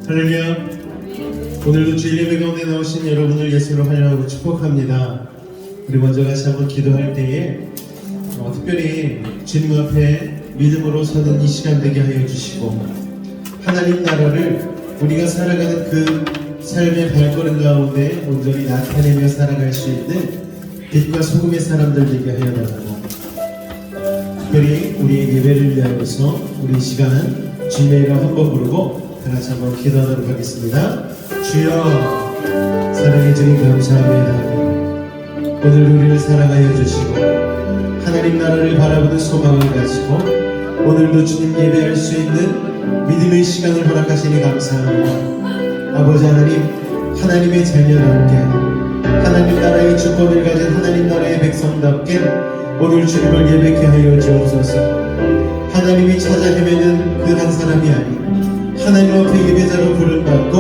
할렐루야. 오늘도 주일 예배 가운데 나오신 여러분을 예수로 환영하고 축복합니다. 우리 먼저 같이 한번 기도할 때에 특별히 주님 앞에 믿음으로 서는 이 시간 되게 하여 주시고, 하나님 나라를 우리가 살아가는 그 삶의 발걸음 가운데 온전히 나타내며 살아갈 수 있는 빛과 소금의 사람들 되게 하여 달라고, 특별히 우리의 예배를 위하여서 우리 이 시간 주님의 이름 한번 부르고 다같이 한번 기도하도록 하겠습니다. 주여, 사랑해 주님 감사합니다. 오늘 우리를 사랑하여 주시고 하나님 나라를 바라보는 소망을 가지고 오늘도 주님 예배할 수 있는 믿음의 시간을 허락하시니 감사합니다. 아버지 하나님, 하나님의 자녀답게 하나님 나라의 주권을 가진 하나님 나라의 백성답게 오늘 주님을 예배케 하여 주옵소서. 하나님이 찾아 헤매는 그 한 사람이 아닌 하나님 앞에 예배자로 부름받고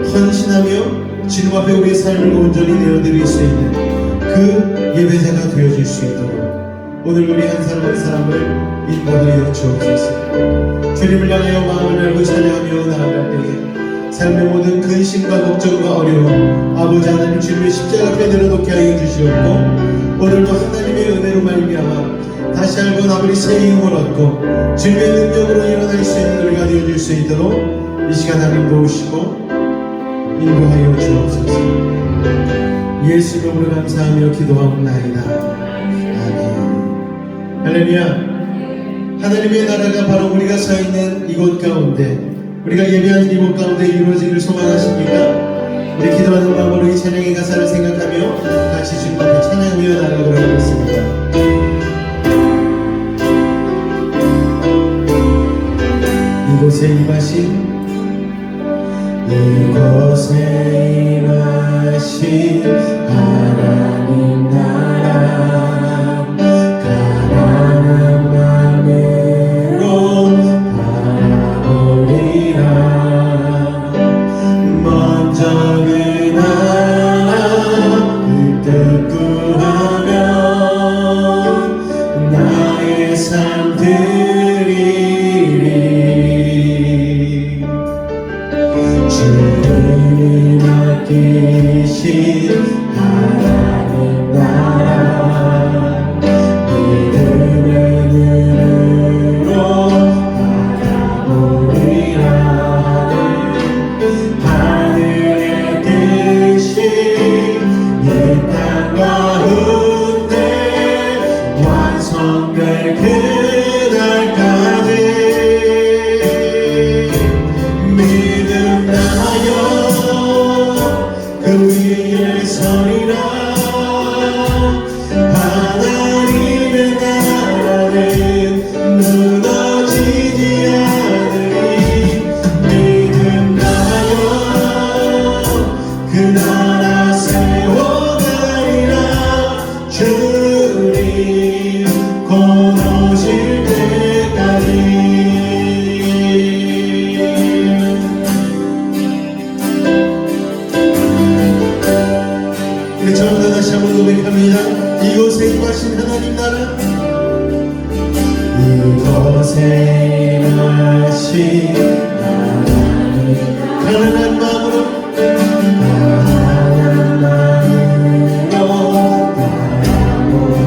헌신하며 주님 앞에 우리의 삶을 온전히 내어드릴 수 있는 그 예배자가 되어질 수 있도록 오늘 우리 한 사람 한 사람을 인도하여 주옵소서. 주님을 향하여 마음을 열고 찬양하며 나아갈 때에 삶의 모든 근심과 걱정과 어려움 아버지 하나님 주님의 십자가 앞에 내려놓게 하여 주시옵고, 오늘도 하나님의 은혜로 말미암아 다시 한번 아버지 새 힘을 얻고 주님의 능력으로 일어날 수 있는 우리가 되어줄 수 있도록 이 시간 하나님 도우시고 인도하여 주옵소서. 예수 이름으로 감사하며 기도하옵나이다. 아멘. 할렐루야. 하나님의 나라가 바로 우리가 서 있는 이곳 가운데, 우리가 예배하는 이곳 가운데 이루어지기를 소망하십니까? 우리 기도하는 마음으로 이 찬양의 가사를 생각하며 같이 주님 앞에 찬양하며 나아가도록 하겠습니다. 이곳에 임하신 하나님 나라, 가난한 마음으로 바라보리라. 먼저 그 나라를 뜻 구하며 나의 삶 드리리. 주님이 맡기신 하나님 나라, 믿음의 눈으로 바라보리라. 하늘의 뜻이 이 땅 가운데 완성될 그날까지 믿음 나여 그 위에 서리라. 하나님의 나라는 무너지지 않으리. 믿음 나여 그 나라 세워가리라. 주님 곧 오실 때까지. 우리 처음부터 다시 한번 고백합니다. 이곳에 임하신 하나님 나라, 이곳에 임하신 하나님, 가난한 마음으로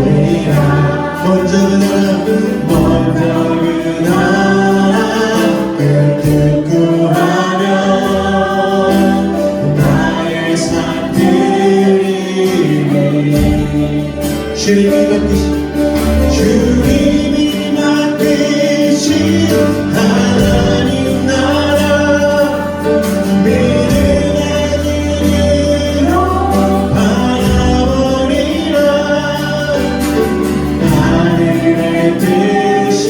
바라보리라. 먼저 그 나라, 먼저 그 나라 그 뜻 구하며 나의 삶 주님이 맡기신 하나님 나라, 믿음의 눈으로 바라보리라. 하늘의 뜻이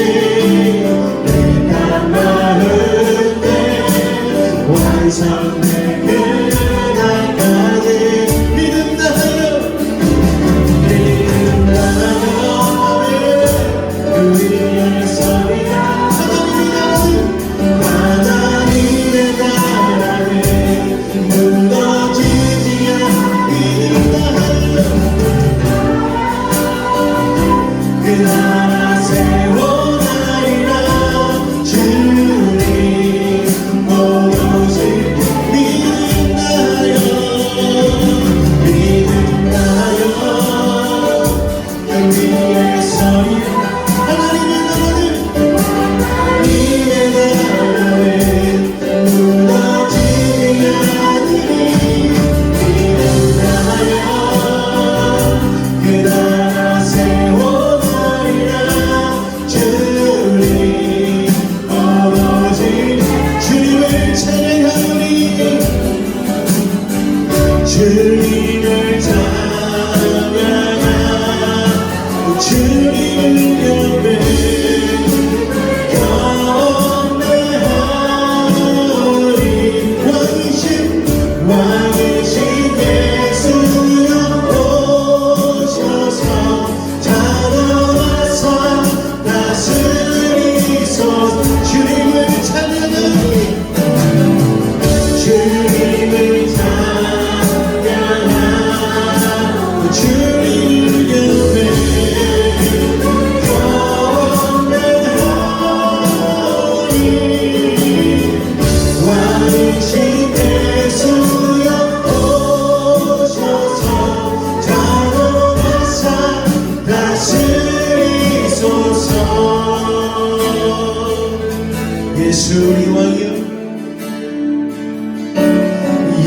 내 땅 가운데 완성될 그날까지 믿음 다하여, 믿음 다하여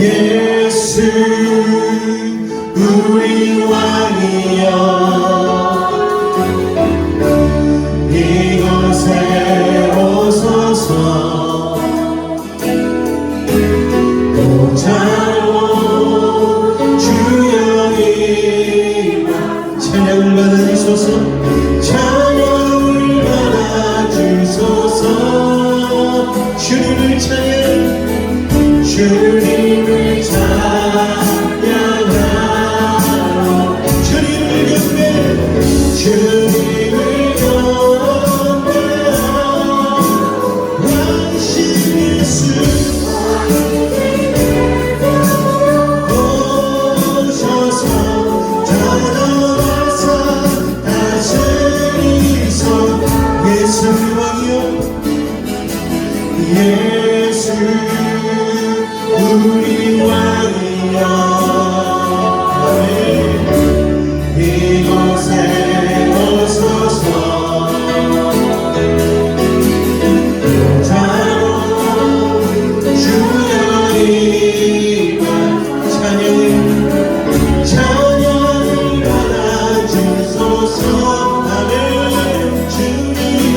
예수 우리 왕이여 이곳에 오소서 보좌로 주여 임하 찬양을 받아주소서 찬양을 받아주소서 주님을 찬양 주님을 찬양하러 주님을 경배 주님을 경배하러 왕신 예수 오셔서 찾아와서 다스리소 예수 왕이여 예수 우리 왕이여 이곳에 오소서 보좌로 주여 임하 찬양을 받아주소서 아멘 주님을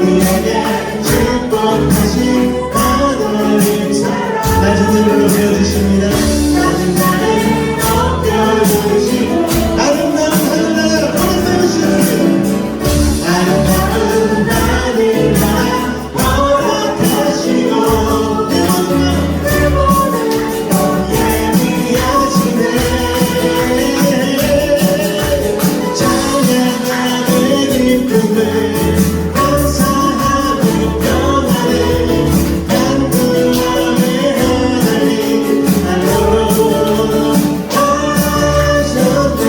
우리에게 축복하신 하나님 사랑 낮은 자를 높여주십니다. 낮은 자를 높여주시고 아름다운 하늘나라 허락하시옵니다. 아름다운 하늘나라 허락하시고 예비하시네. 찬양하는 기쁨을 감사하고 평안을 간구하네. 하나님 나로 하셨네.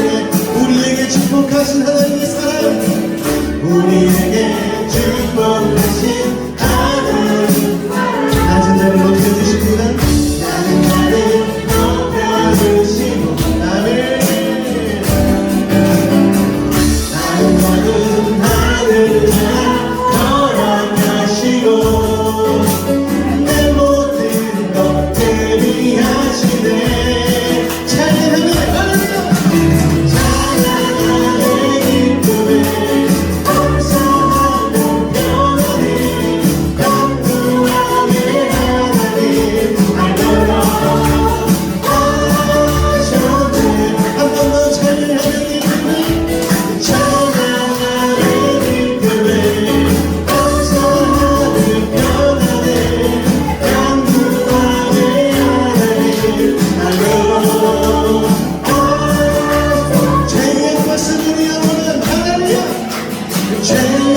우리에게 축복하신 하나님의 사랑 우리에게 축복하신 하나님 낮은 자를 높여주십니다. 낮은 자를 높여주시고 아멘. 아름다운 하늘나라 허락하시고 내 모든 것 대비하시네. 찬양하며 찬양하는 기쁨에 감사하고 평안에 간구하네. 하나님 알도록 하셨네. 한 번 더 찬양하는 기쁨에 찬양하는 기쁨에 감사하고 평안에 간구하네. 하나님 알도록 죄의 것은 우리 영혼은 할렐루야. 죄의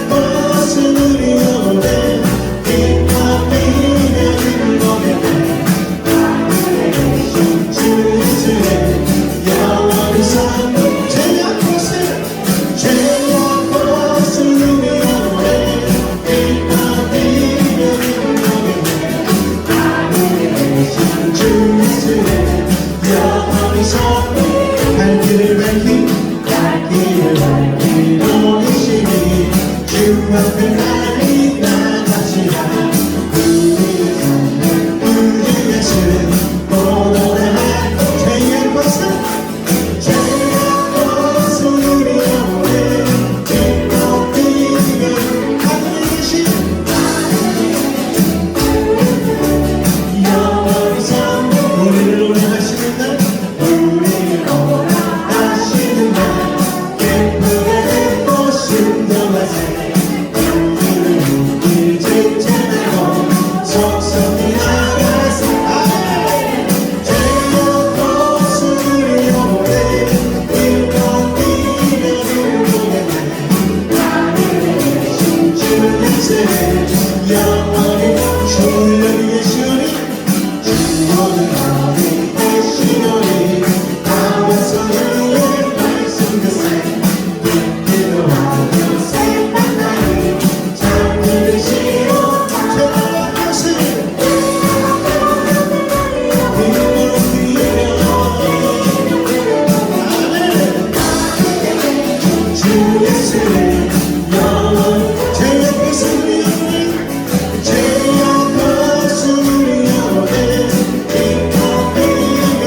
것은 우리 영혼은 기뻐 뛰며 즐거워하네. 주 예수의 영원히 사는 죄의 것은 우리 영혼은 기뻐 뛰며 즐거워하네. 주 예수의 영원히 사는 갈 길을 밝히고 계시니 주 앞에 나를 나가시라. 우리의 삶을 우리에서 보너라. 죄의 것은 우리 영혼에 기뻐 뛰며 하늘에 계신 영원히 사는 우리를 오래하시는 날 우리를 오래하시는 날 기쁘게 듣고 순종하세. 우리는 우리 칭찬하고 속성이 나가세. 죄의 것은 우리 영혼에 기뻐 뛰며 즐거워하네. 주 예수의 영원히 주를 여기 계시오니 주오늘 어디 계시오니 나와서 너의 말씀 듣세. 듣기도 하고 생각나니 잘 들으시오. 죄의 것은 힘으로 뛰며 아멘. 주 예수의 영원 죄의 것은 우리 영혼에 죄의 것은 우리 영혼에 기뻐 뛰며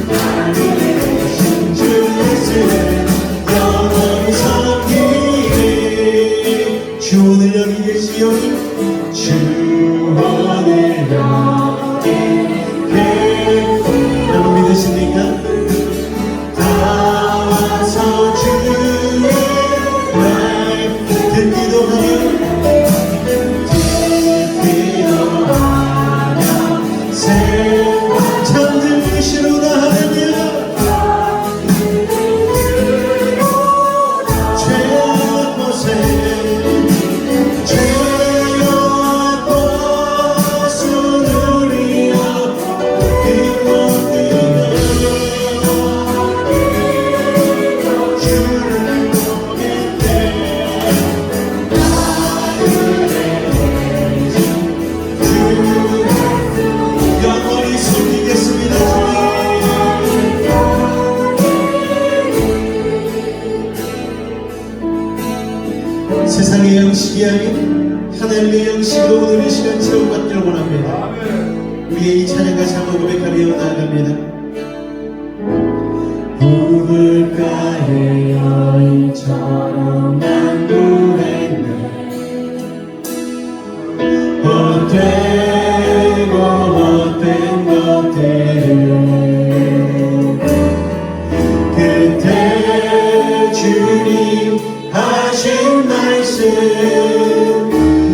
즐거워하네. 주 예수의 영원히 섬기네. 주 오늘 여기 계시오니 주 오늘 여기 여러분 믿으십니까? 다 와서 주의 말 듣기도 하며 잠들기시로다. 하나님 죄의 곳에 죄의 곳은 우리여 기뻐 뛰며 주를 보겠네. 영원히 섬기겠습니다. 세상의 영식이 아닌 하나님의 영식으로 오늘 이 시간 체험받기를 원합니다. 우리의 이 찬양과 잠을 고백하며 나아갑니다. 우물가의 여인처럼 난 구했네. 말씀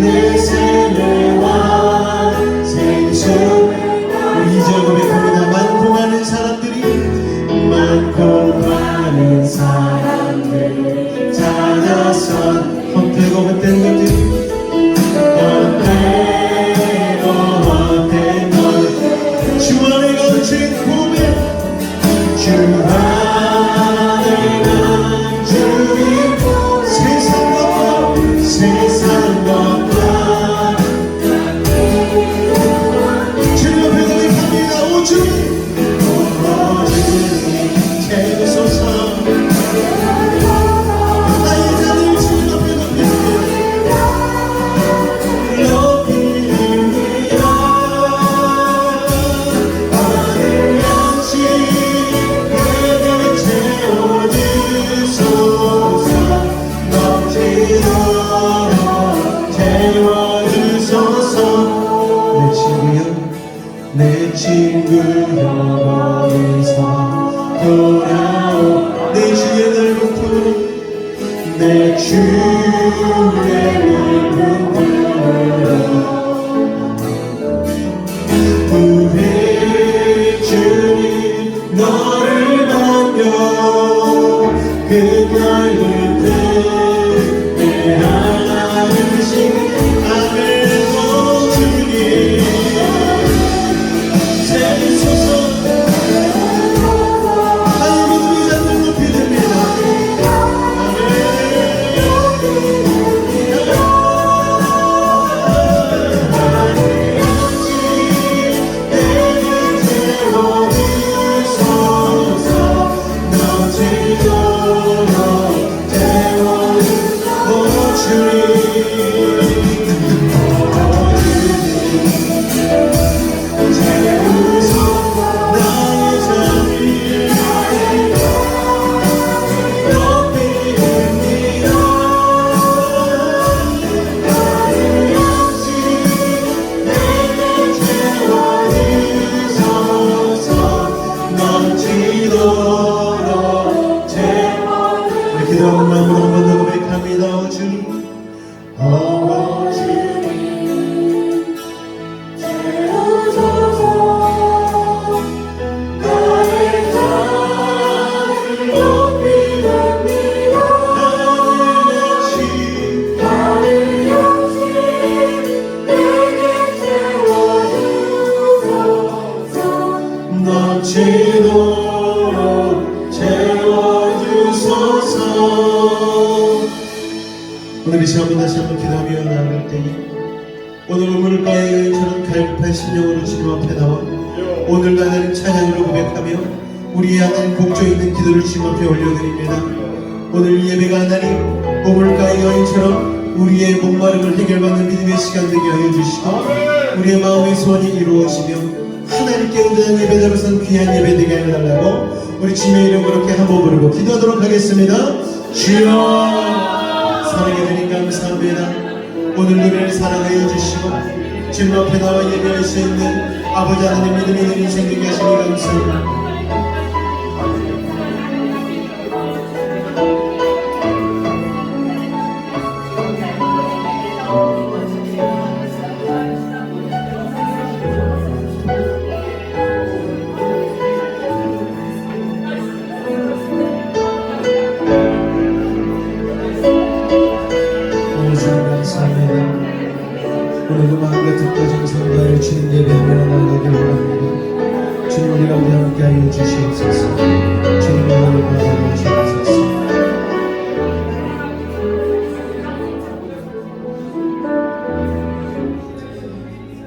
내 생애와 생수 우리 이제 고백합니다. 많고 많은 사람들이 찾아선 헛되고 헛된 것들이 헛된 것 주 안에 거친 고백 주 안에 난 주님 세상 것과 주님 앞에 고백합니다. 오 주님 채우소서 나의 잔을 주님 앞에 높입니다. 하늘 양식 내게 채워주소서 넘치도록 채워주소서 내 친구여 어디서 돌아오 내 주의 넓은 품으로 내 주의 넓은 품으로 우리 주님 너를 반겨 그 넓은 품에 안으신 아멘 오 주님 세우소서 기도하는 마음으로 한 번 더 고백합니다. 오 주님 오 주님 채우소서 나의 잔을 높이렵니다. 하늘 양식 내게 채워주소서 넘치도록 채워주소서. 오늘 이 시간 다시 한번 기도하며 나아갈 때에 오늘 우물가의 여인처럼 갈급한 심령으로 주님 앞에 나와 오늘도 하나님 찬양으로 고백하며 우리의 하나님 복종에 있는 기도를 주님 앞에 올려드립니다. 오늘 이 예배가 하나님 우물가의 여인처럼 우리의 목마름을 해결받는 믿음의 시간 되게 하여 주시고 우리의 마음의 소원이 이루어지며 하나님께 온전한 예배자로선 귀한 예배 되게 하여 달라고 우리 주님의 이름 그렇게 한번 부르고 기도하도록 하겠습니다. 주여 사랑해 주님 감사합니다. 오늘 노래를 사랑하여 주시고 주님 앞에 나와 예배할 수 있는 아버지 하나님 믿음이 있는 인생 되게 하시니 감사합니다. 오늘도 마음과 뜻과 정성을 다하여 주님 예배하며 나아가길 원합니다. 주님 우리 가운데 함께 하여 주시옵소서. 주님 은혜를 받아 주옵소서.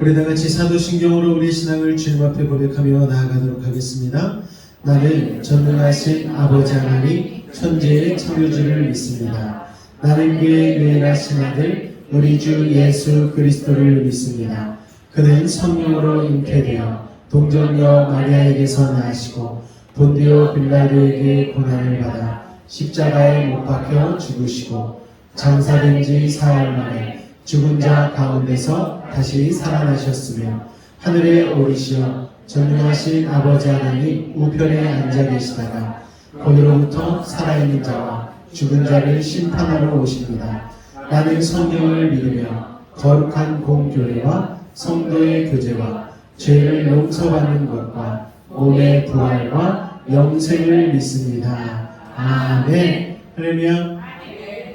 우리 다같이 사도신경으로 우리 신앙을 주님 앞에 고백하며 나아가도록 하겠습니다. 나는 전능하신 아버지 하나님 천지의 창조주를 믿습니다. 나는 그의 유일하신 아들 우리 주 예수 그리스도를 믿습니다. 그는 성령으로 잉태되어 동정녀 마리아에게서 나시고 본디오 빌라도에게 고난을 받아 십자가에 못 박혀 죽으시고 장사된 지 사흘 만에 죽은 자 가운데서 다시 살아나셨으며 하늘에 오르시어 전능하신 아버지 하나님 우편에 앉아 계시다가 거기로부터 살아있는 자와 죽은 자를 심판하러 오십니다. 나는 성령을 믿으며 거룩한 공교회와 성도의 교제와 죄를 용서받는 것과 몸의 부활과 영생을 믿습니다. 아멘. 할렐루야.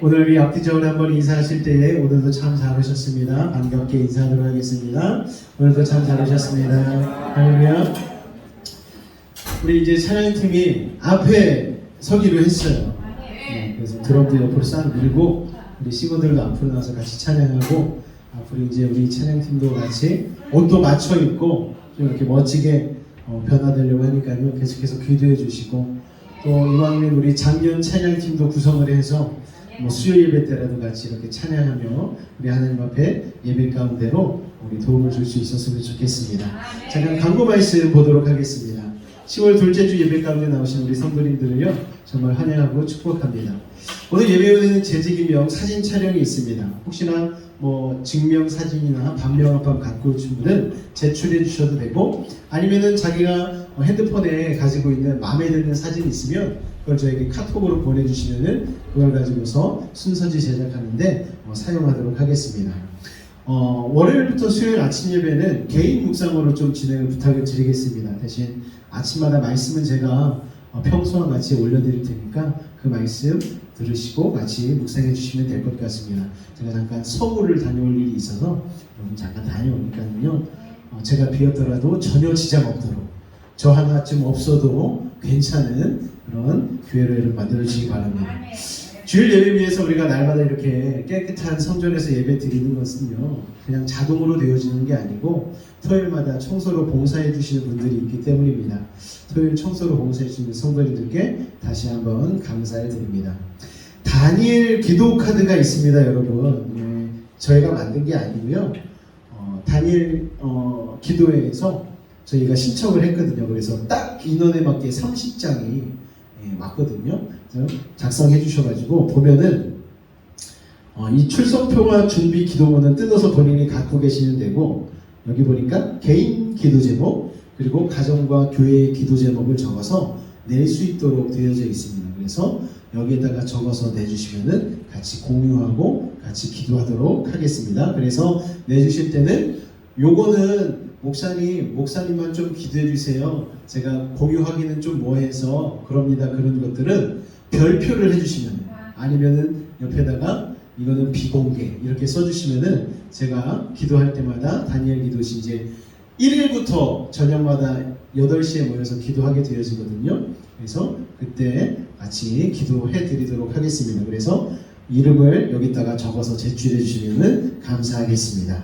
오늘 우리 앞뒤적으로 한번 인사하실 때에 오늘도 참 잘하셨습니다. 반갑게 인사하도록 하겠습니다. 오늘도 참 잘하셨습니다. 할렐루야. 우리 이제 찬양팀이 앞에 서기로 했어요. 그래서 드럼도 옆으로 싹 밀고 우리 시고들도 앞으로 나와서 같이 찬양하고 앞으로 이제 우리 찬양팀도 같이 옷도 맞춰 입고 좀 이렇게 멋지게 변화되려고 하니까요. 계속해서 기도해 주시고 또 이왕이면 우리 작년 찬양팀도 구성을 해서 뭐 수요 예배 때라도 같이 이렇게 찬양하며 우리 하나님 앞에 예배 가운데로 우리 도움을 줄 수 있었으면 좋겠습니다. 잠깐 광고 말씀 보도록 하겠습니다. 10월 둘째 주 예배 가운데 나오신 우리 성도님들을요 정말 환영하고 축복합니다. 오늘 예배에는 재직임명 사진 촬영이 있습니다. 혹시나 뭐 증명 사진이나 반명합판 갖고 오신 분은 제출해 주셔도 되고 아니면은 자기가 핸드폰에 가지고 있는 마음에 드는 사진이 있으면 그걸 저에게 카톡으로 보내주시면은 그걸 가지고서 순서지 제작하는데 사용하도록 하겠습니다. 월요일부터 수요일 아침 예배는 개인 묵상으로 좀 진행을 부탁을 드리겠습니다. 대신 아침마다 말씀은 제가 평소와 같이 올려드릴 테니까 그 말씀 들으시고 같이 묵상해 주시면 될 것 같습니다. 제가 잠깐 서울을 다녀올 일이 있어서 잠깐 다녀오니까요. 제가 비었더라도 전혀 지장 없도록 저 하나쯤 없어도 괜찮은 그런 교회를 만들어주시기 바랍니다. 주일 예배 위해서 우리가 날마다 이렇게 깨끗한 성전에서 예배 드리는 것은요 그냥 자동으로 되어지는 게 아니고 토요일마다 청소로 봉사해 주시는 분들이 있기 때문입니다. 토요일 청소로 봉사해 주시는 성도님들께 다시 한번 감사를 드립니다. 다니엘 기도 카드가 있습니다, 여러분. 저희가 만든 게 아니고요. 다니엘 기도회에서 저희가 신청을 했거든요. 그래서 딱 인원에 맞게 30장이 맞거든요. 그래서 작성해 주셔가지고 보면은 이 출석표와 준비 기도문은 뜯어서 본인이 갖고 계시면 되고 여기 보니까 개인 기도 제목 그리고 가정과 교회의 기도 제목을 적어서 낼 수 있도록 되어져 있습니다. 그래서 여기에다가 적어서 내주시면은 같이 공유하고 같이 기도하도록 하겠습니다. 그래서 내주실 때는 요거는 목사님만 좀 기도해 주세요. 제가 공유하기는 좀 뭐해서 그럽니다. 그런 것들은 별표를 해주시면 아니면은 옆에다가 이거는 비공개 이렇게 써주시면은 제가 기도할 때마다 다니엘 기도시 이제 1일부터 저녁마다 8시에 모여서 기도하게 되어지거든요. 그래서 그때 같이 기도해 드리도록 하겠습니다. 그래서 이름을 여기다가 적어서 제출해 주시면 감사하겠습니다.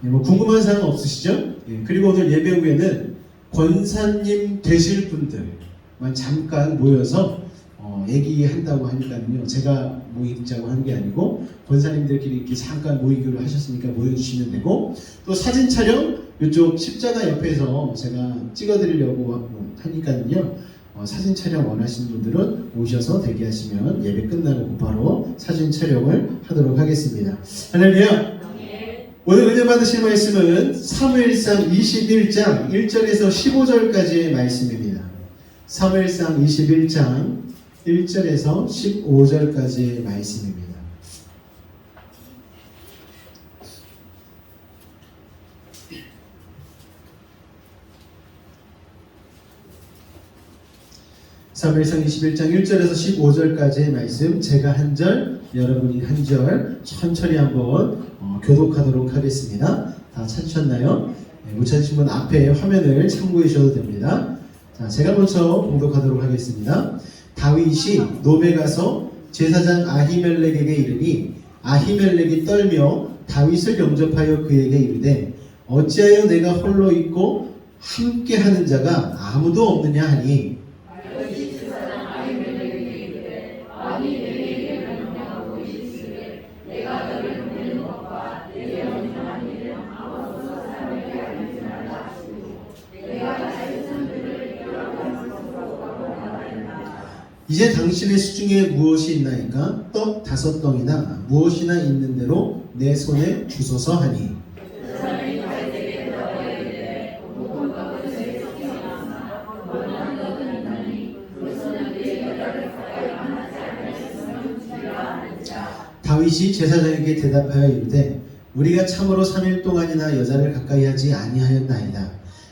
뭐 궁금한 사항 없으시죠? 그리고 오늘 예배 후에는 권사님 되실 분들만 잠깐 모여서 얘기한다고 하니까요. 제가 모이자고 하는 게 아니고 권사님들끼리 이렇게 잠깐 모이기로 하셨으니까 모여주시면 되고 또 사진 촬영 이쪽 십자가 옆에서 제가 찍어드리려고 하니까요. 사진 촬영 원하시는 분들은 오셔서 대기하시면 예배 끝나고 곧바로 사진 촬영을 하도록 하겠습니다. 할렐루야! 오늘 은혜 받으실 말씀은 사무엘상 21장 1절에서 15절까지의 말씀입니다. 사무엘상 21장 1절에서 15절까지의 말씀입니다. 사무엘상 21장 1절에서 15절까지의 말씀 제가 한 절, 여러분이 한 절 천천히 한번 교독하도록 하겠습니다. 다 찾으셨나요? 못 찾으신 분 앞에 화면을 참고해 주셔도 됩니다. 자, 제가 먼저 봉독하도록 하겠습니다. 다윗이 노베 가서 제사장 아히멜렉에게 이르니 아히멜렉이 떨며 다윗을 영접하여 그에게 이르되 어찌하여 내가 홀로 있고 함께하는 자가 아무도 없느냐 하니 이제 당신의 수중에 무엇이 있나이까? 떡 5덩이나 무엇이나 있는 대로 내 손에 주소서 하니 다윗이 다윗이 제사장에게 대답하여 이르되 우리가 참으로 3일 동안이나 여자를 가까이 하지 아니하였나이다.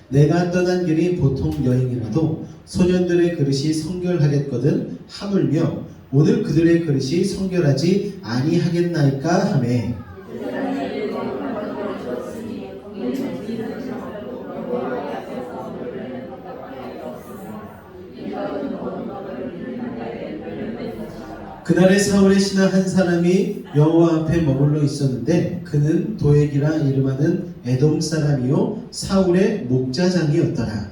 내가 떠난 길이 보통 여행이라도 소년들의 그릇이 성결하겠거든 하물며 오늘 그들의 그릇이 성결하지 아니하겠나이까 하매 그날에 사울의 신하 한 사람이 여호와 앞에 머물러 있었는데 그는 도액이라 이름하는 에돔 사람이요 사울의 목자장이었더라.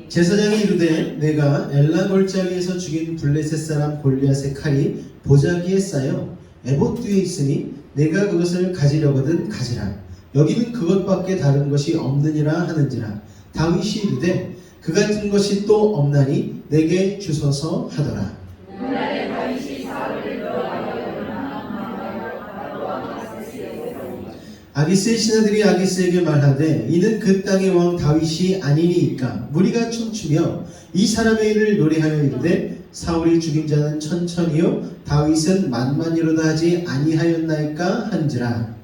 제사장이 이르되 내가 엘라 골짜기에서 죽인 블레셋 사람 골리앗의 칼이 보자기에 쌓여 에봇 뒤에 있으니 내가 그것을 가지려거든 가지라. 여기는 그것밖에 다른 것이 없느니라 하는지라. 다윗이 이르되 그 같은 것이 또 없나니 내게 주소서 하더라. 아기스의 신하들이 아기스에게 말하되 이는 그 땅의 왕 다윗이 아니니이까 무리가 춤추며 이 사람의 일을 노래하여 이르되 사울이 죽인 자는 천천히요 다윗은 만만이로다 하지 아니하였나이까 한지라.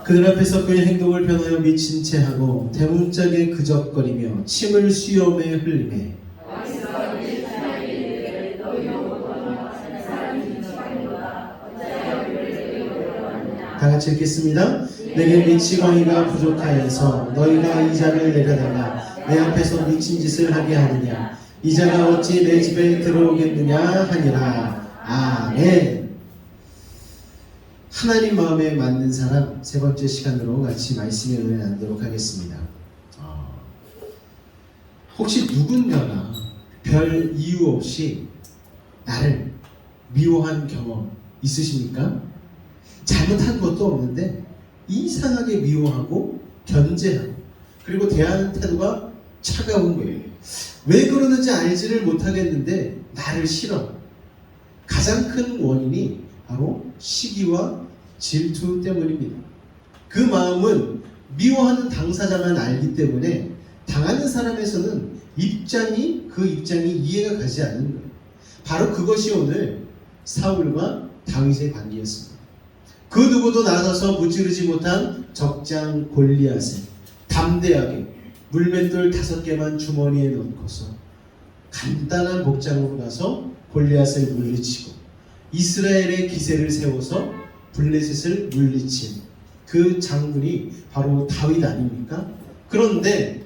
그들 앞에서 그의 행동을 변하여 미친 채 하고 대문짝에 그적거리며 침을 수염에 흘리매 다 같이 읽겠습니다. 내게 미치광이가 부족하여서 너희가 이 자를 내려다가 내 앞에서 미친 짓을 하게 하느냐. 이 자가 어찌 내 집에 들어오겠느냐 하니라. 아멘. 하나님 마음에 맞는 사람 세 번째 시간으로 같이 말씀의 은혜 나누도록 하겠습니다. 혹시 누군가가 별 이유 없이 나를 미워한 경험 있으십니까? 잘못한 것도 없는데 이상하게 미워하고 견제하고 그리고 대하는 태도가 차가운 거예요. 왜 그러는지 알지를 못하겠는데 나를 싫어. 가장 큰 원인이 바로 시기와 질투 때문입니다. 그 마음은 미워하는 당사자만 알기 때문에 당하는 사람에서는 그 입장이 이해가 가지 않는 거예요. 바로 그것이 오늘 사울과 다윗의 관계였습니다. 그 누구도 나서서 무찌르지 못한 적장 골리앗을 담대하게 물맷돌 5개만 주머니에 넣고서 간단한 목장으로 가서 골리앗을 물리치고 이스라엘의 기세를 세워서 블레셋을 물리친 그 장군이 바로 다윗 아닙니까? 그런데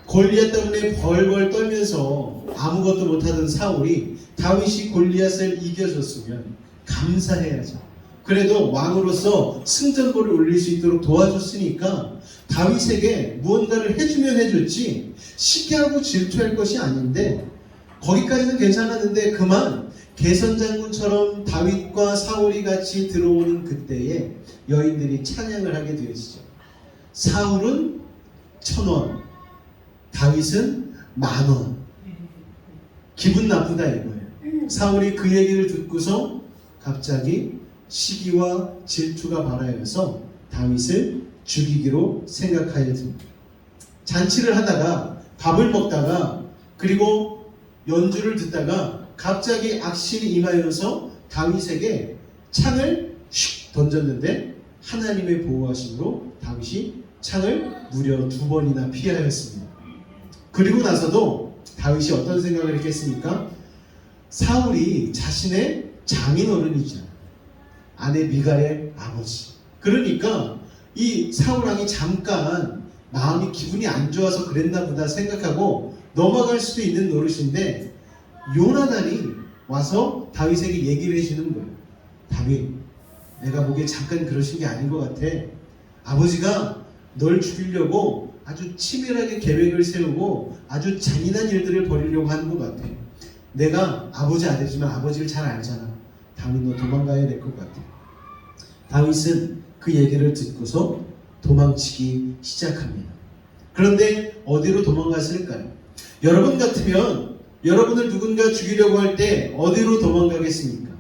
골리앗 때문에 벌벌 떨면서 아무것도 못하던 사울이 다윗이 골리앗을 이겨줬으면 감사해야죠. 그래도 왕으로서 승전보를 올릴 수 있도록 도와줬으니까 다윗에게 무언가를 해주면 해줬지 시기하고 질투할 것이 아닌데 거기까지는 괜찮았는데 그만 개선장군처럼 다윗과 사울이 같이 들어오는 그때에 여인들이 찬양을 하게 되어지죠. 사울은 1,000원, 다윗은 10,000원. 기분 나쁘다 이거예요. 사울이 그 얘기를 듣고서 갑자기 시기와 질투가 발하여서 다윗을 죽이기로 생각하여 듭니다. 잔치를 하다가 밥을 먹다가 그리고 연주를 듣다가 갑자기 악신이 임하여서 다윗에게 창을 슉 던졌는데 하나님의 보호하심으로 다윗이 창을 무려 2번이나 피하였습니다. 그리고 나서도 다윗이 어떤 생각을 했겠습니까? 사울이 자신의 장인어른이잖아요. 아내 미갈의 아버지. 그러니까 이 사울왕이 잠깐 마음이 기분이 안 좋아서 그랬나 보다 생각하고 넘어갈 수도 있는 노릇인데 요나단이 와서 다윗에게 얘기를 해주는 거예요. 다윗, 내가 보기에 잠깐 그러신 게 아닌 것 같아. 아버지가 널 죽이려고 아주 치밀하게 계획을 세우고 아주 잔인한 일들을 벌이려고 하는 것 같아. 내가 아버지 아들이지만 아버지를 잘 알잖아. 다윗 너 도망가야 될 것 같아. 다윗은 그 얘기를 듣고서 도망치기 시작합니다. 그런데 어디로 도망갔을까요? 여러분 같으면 여러분을 누군가 죽이려고 할 때 어디로 도망가겠습니까?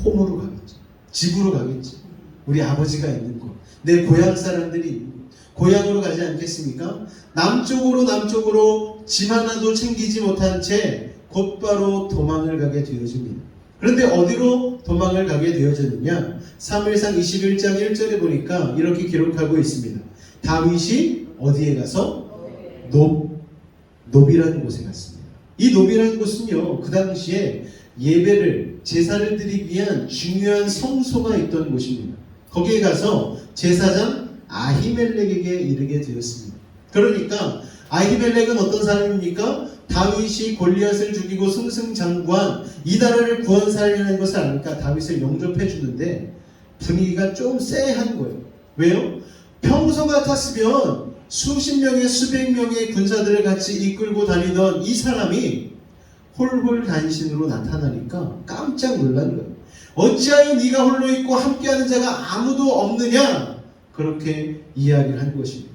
홈으로 가겠죠. 집으로 가겠지. 우리 아버지가 있는 곳, 내 고향 사람들이 있는 곳, 고향으로 가지 않겠습니까? 남쪽으로 짐 하나도 챙기지 못한 채 곧바로 도망을 가게 되어집니다. 그런데 어디로 도망을 가게 되어졌느냐? 사무엘상 21장 1절에 보니까 이렇게 기록하고 있습니다. 다윗이 어디에 가서? 노비라는 곳에 갔습니다. 이 노비라는 곳은요, 그 당시에 예배를, 제사를 드리기 위한 중요한 성소가 있던 곳입니다. 거기에 가서 제사장 아히멜렉에게 이르게 되었습니다. 그러니까 아히멜렉은 어떤 사람입니까? 다윗이 골리앗을 죽이고 승승장구한 이 나라를 구원살려는 것을 아니까 다윗을 영접해 주는데 분위기가 좀 쎄한 거예요. 왜요? 평소 같았으면 수십 명의 수백 명의 군사들을 같이 이끌고 다니던 이 사람이 홀홀단신으로 나타나니까 깜짝 놀란 거예요. 어찌하여 네가 홀로 있고 함께하는 자가 아무도 없느냐? 그렇게 이야기를 한 것입니다.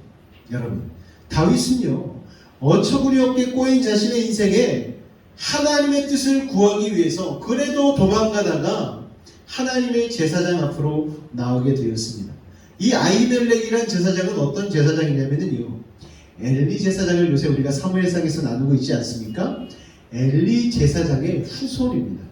여러분, 다윗은요, 어처구니 없게 꼬인 자신의 인생에 하나님의 뜻을 구하기 위해서 그래도 도망가다가 하나님의 제사장 앞으로 나오게 되었습니다. 이 아히멜렉이라는 제사장은 어떤 제사장이냐면요, 엘리 제사장을 요새 우리가 사무엘상에서 나누고 있지 않습니까? 엘리 제사장의 후손입니다.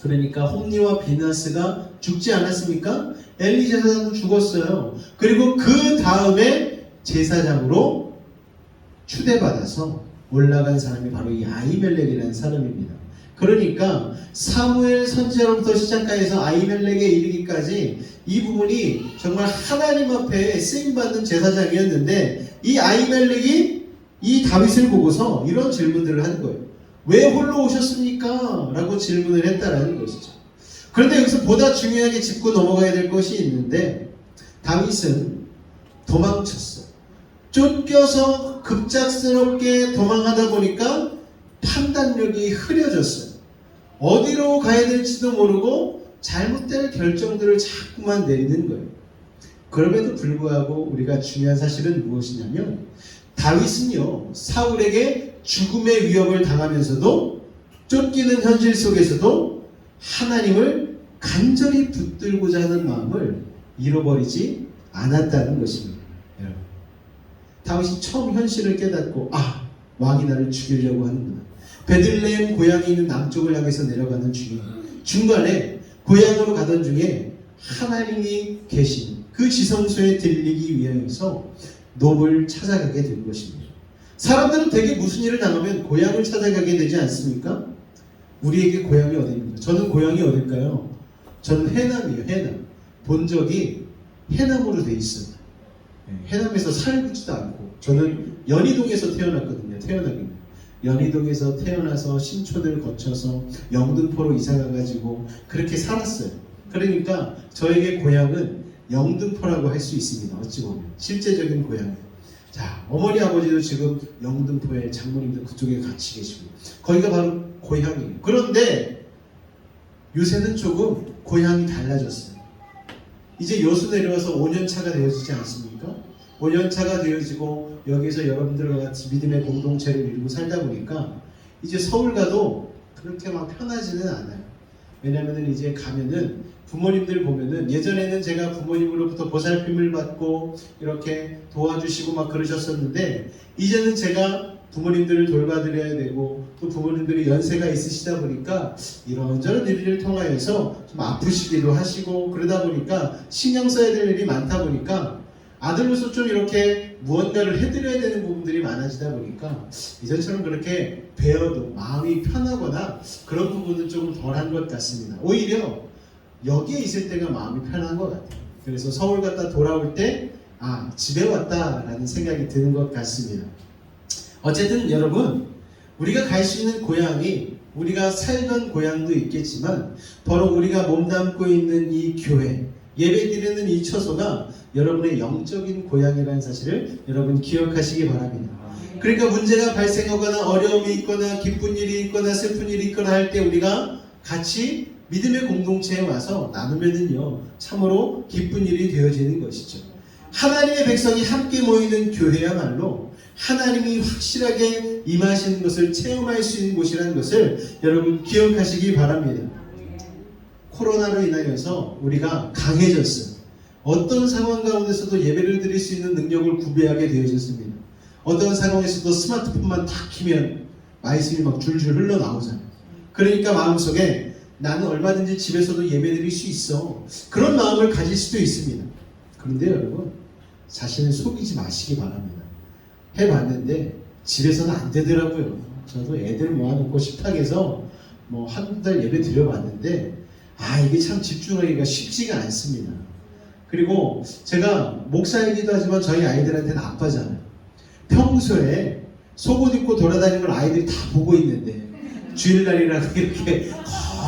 그러니까 홈리와 비나스가 죽지 않았습니까? 엘리 제사장도 죽었어요. 그리고 그 다음에 제사장으로 추대받아서 올라간 사람이 바로 이 아히멜렉이라는 사람입니다. 그러니까 사무엘 선지자로부터 시작해서 아히멜렉에 이르기까지 이 부분이 정말 하나님 앞에 쓰임받는 제사장이었는데, 이 아히멜렉이 이 다윗을 보고서 이런 질문들을 한 거예요. 왜 홀로 오셨습니까? 라고 질문을 했다라는 것이죠. 그런데 여기서 보다 중요하게 짚고 넘어가야 될 것이 있는데, 다윗은 도망쳤어요. 쫓겨서 급작스럽게 도망하다 보니까 판단력이 흐려졌어요. 어디로 가야 될지도 모르고 잘못된 결정들을 자꾸만 내리는 거예요. 그럼에도 불구하고 우리가 중요한 사실은 무엇이냐면, 다윗은요, 사울에게 죽음의 위협을 당하면서도, 쫓기는 현실 속에서도 하나님을 간절히 붙들고자 하는 마음을 잃어버리지 않았다는 것입니다. 여러분, 다윗이 처음 현실을 깨닫고, 왕이 나를 죽이려고 하는구나. 베들레헴 고향이 있는 남쪽을 향해서 내려가는 중간에 고향으로 가던 중에 하나님이 계신 그 지성소에 들리기 위해서 놉을 찾아가게 된 것입니다. 사람들은 대개 무슨 일을 당하면 고향을 찾아가게 되지 않습니까? 우리에게 고향이 어디입니까? 저는 고향이 어딜까요? 저는 해남이에요. 해남. 본적이 해남으로 돼 있어요. 해남에서 살지도 않고, 저는 연희동에서 태어났거든요. 태어나긴. 연희동에서 태어나서 신촌을 거쳐서 영등포로 이사가가지고 그렇게 살았어요. 그러니까 저에게 고향은 영등포라고 할 수 있습니다. 어찌 보면 실제적인 고향. 자, 어머니 아버지도 지금 영등포에, 장모님도 그쪽에 같이 계시고 거기가 바로 고향이에요. 그런데 요새는 조금 고향이 달라졌어요. 이제 여수 내려와서 5년차가 되어지지 않습니까? 5년차가 되어지고 여기서 여러분들과 같이 믿음의 공동체를 이루고 살다 보니까 이제 서울 가도 그렇게 막 편하지는 않아요. 왜냐면은 이제 가면은 부모님들 보면은, 예전에는 제가 부모님으로부터 보살핌을 받고 이렇게 도와주시고 막 그러셨었는데, 이제는 제가 부모님들을 돌봐드려야 되고 또 부모님들이 연세가 있으시다 보니까 이런저런 일을 통하여서 좀 아프시기도 하시고, 그러다 보니까 신경 써야 될 일이 많다 보니까 아들로서 좀 이렇게 무언가를 해드려야 되는 부분들이 많아지다 보니까 이전처럼 그렇게 배워도 마음이 편하거나 그런 부분은 조금 덜한 것 같습니다. 오히려 여기에 있을 때가 마음이 편한 것 같아요. 그래서 서울 갔다 돌아올 때 집에 왔다라는 생각이 드는 것 같습니다. 어쨌든 여러분, 우리가 갈 수 있는 고향이 우리가 살던 고향도 있겠지만 바로 우리가 몸담고 있는 이 교회, 예배드리는 이 처소가 여러분의 영적인 고향이라는 사실을 여러분 기억하시기 바랍니다. 그러니까 문제가 발생하거나 어려움이 있거나 기쁜 일이 있거나 슬픈 일이 있거나 할 때 우리가 같이 믿음의 공동체에 와서 나누면은요, 참으로 기쁜 일이 되어지는 것이죠. 하나님의 백성이 함께 모이는 교회야말로 하나님이 확실하게 임하시는 것을 체험할 수 있는 곳이라는 것을 여러분 기억하시기 바랍니다. 코로나로 인하여서 우리가 강해졌어요. 어떤 상황 가운데서도 예배를 드릴 수 있는 능력을 구비하게 되어졌습니다. 어떤 상황에서도 스마트폰만 탁 키면 말씀이 막 줄줄 흘러나오잖아요. 그러니까 마음속에 나는 얼마든지 집에서도 예배 드릴 수 있어. 그런 마음을 가질 수도 있습니다. 그런데 여러분, 자신을 속이지 마시기 바랍니다. 해봤는데 집에서는 안 되더라고요. 저도 애들 모아놓고 식탁에서 뭐 한두 달 예배 드려봤는데 이게 참 집중하기가 쉽지가 않습니다. 그리고 제가 목사이기도 하지만 저희 아이들한테는 아빠잖아요. 평소에 속옷 입고 돌아다니는 걸 아이들이 다 보고 있는데 주일날이라고 이렇게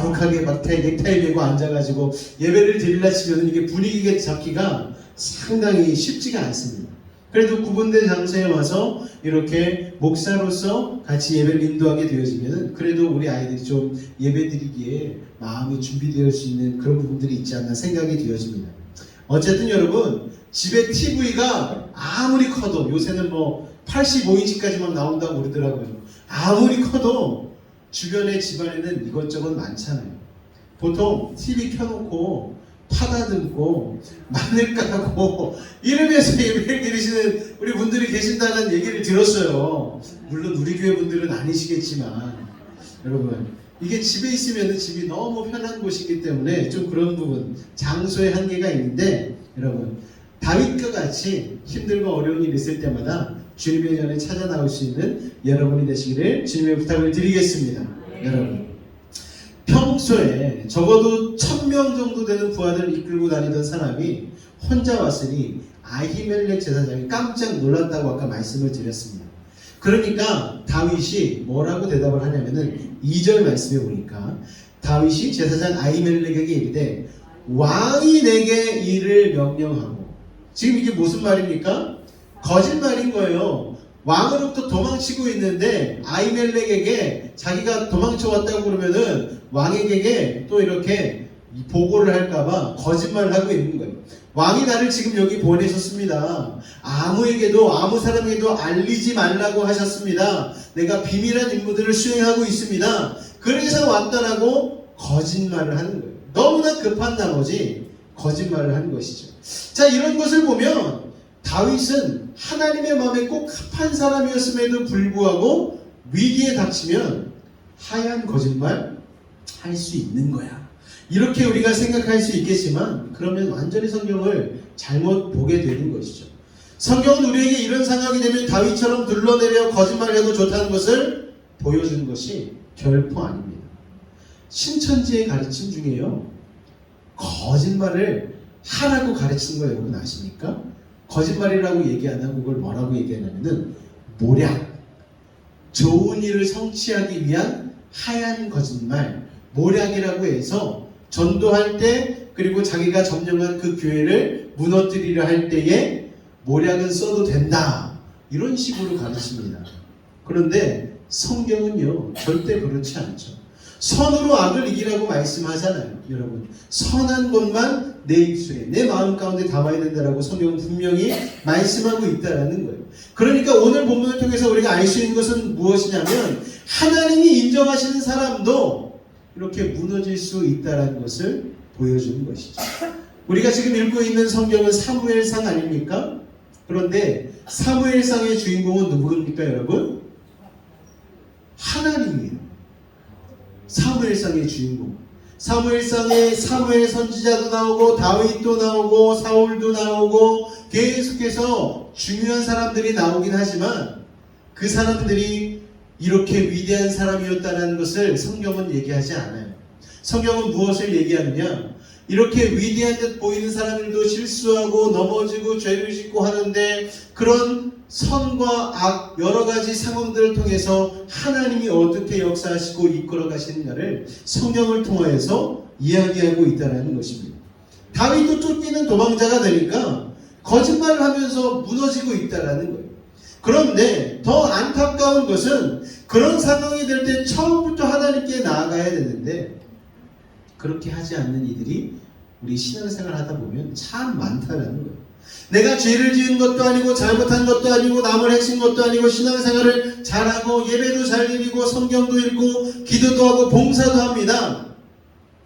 거룩하게 막 넥타이 메고 앉아가지고 예배를 드리려 치면 이게 분위기가 잡기가 상당히 쉽지가 않습니다. 그래도 구분된 장소에 와서 이렇게 목사로서 같이 예배를 인도하게 되어지면 그래도 우리 아이들이 좀 예배 드리기에 마음이 준비되어 수 있는 그런 부분들이 있지 않나 생각이 되어집니다. 어쨌든 여러분, 집에 TV가 아무리 커도 요새는 뭐 85인치까지만 나온다고 그러더라고요. 아무리 커도 주변의 집안에는 이것저것 많잖아요. 보통 TV 켜놓고 파다듬고 마늘 까고 이러면서 예배를 드리시는 우리 분들이 계신다는 얘기를 들었어요. 물론 우리 교회 분들은 아니시겠지만 여러분, 이게 집에 있으면 집이 너무 편한 곳이기 때문에 좀 그런 부분, 장소의 한계가 있는데 여러분, 다윗과 같이 힘들고 어려운 일 있을 때마다 주님의 전에 찾아 나올 수 있는 여러분이 되시기를 주님의 부탁을 드리겠습니다. 여러분, 평소에 적어도 1000명 정도 되는 부하들을 이끌고 다니던 사람이 혼자 왔으니 아히멜렉 제사장이 깜짝 놀랐다고 아까 말씀을 드렸습니다. 그러니까 다윗이 뭐라고 대답을 하냐면은 2절 말씀에 보니까 다윗이 제사장 아히멜렉에게 이르되 왕이 내게 이를 명령하고, 지금 이게 무슨 말입니까? 거짓말인 거예요. 왕으로부터 도망치고 있는데 아히멜렉에게 자기가 도망쳐 왔다고 그러면은 왕에게 또 이렇게 보고를 할까봐 거짓말을 하고 있는 거예요. 왕이 나를 지금 여기 보내셨습니다. 아무에게도, 아무 사람에게도 알리지 말라고 하셨습니다. 내가 비밀한 임무들을 수행하고 있습니다. 그래서 왔다라고 거짓말을 하는 거예요. 너무나 급한 나머지 거짓말을 하는 것이죠. 자, 이런 것을 보면 다윗은 하나님의 마음에 꼭 합한 사람이었음에도 불구하고 위기에 닥치면 하얀 거짓말 할 수 있는 거야. 이렇게 우리가 생각할 수 있겠지만 그러면 완전히 성경을 잘못 보게 되는 것이죠. 성경은 우리에게 이런 상황이 되면 다윗처럼 둘러내려 거짓말해도 좋다는 것을 보여주는 것이 결코 아닙니다. 신천지의 가르침 중에요, 거짓말을 하라고 가르치는 거 여러분 아십니까? 거짓말이라고 얘기 안 하고 그걸 뭐라고 얘기하냐면은 모략, 좋은 일을 성취하기 위한 하얀 거짓말, 모략이라고 해서 전도할 때, 그리고 자기가 점령한 그 교회를 무너뜨리려 할 때에 모략은 써도 된다, 이런 식으로 가르칩니다. 그런데 성경은요 절대 그렇지 않죠. 선으로 악을 이기라고 말씀하잖아요. 여러분, 선한 것만 내 입술에, 내 마음 가운데 담아야 된다라고 성경은 분명히 말씀하고 있다라는 거예요. 그러니까 오늘 본문을 통해서 우리가 알 수 있는 것은 무엇이냐면 하나님이 인정하시는 사람도 이렇게 무너질 수 있다라는 것을 보여주는 것이죠. 우리가 지금 읽고 있는 성경은 사무엘상 아닙니까? 그런데 사무엘상의 주인공은 누구입니까, 여러분? 하나님이에요. 사무엘상의 주인공. 사무엘상에 사무엘 선지자도 나오고 다윗도 나오고 사울도 나오고 계속해서 중요한 사람들이 나오긴 하지만 그 사람들이 이렇게 위대한 사람이었다는 것을 성경은 얘기하지 않아요. 성경은 무엇을 얘기하느냐? 이렇게 위대한 듯 보이는 사람들도 실수하고 넘어지고 죄를 짓고 하는데 그런 선과 악 여러 가지 상황들을 통해서 하나님이 어떻게 역사하시고 이끌어 가시는가를 성경을 통하여서 이야기하고 있다는 것입니다. 다윗도 쫓기는 도망자가 되니까 거짓말을 하면서 무너지고 있다는 거예요. 그런데 더 안타까운 것은 그런 상황이 될 때 처음부터 하나님께 나아가야 되는데 그렇게 하지 않는 이들이 우리 신앙생활 하다 보면 참 많다는 거예요. 내가 죄를 지은 것도 아니고 잘못한 것도 아니고 남을 해친 것도 아니고 신앙생활을 잘하고 예배도 잘 드리고 성경도 읽고 기도도 하고 봉사도 합니다.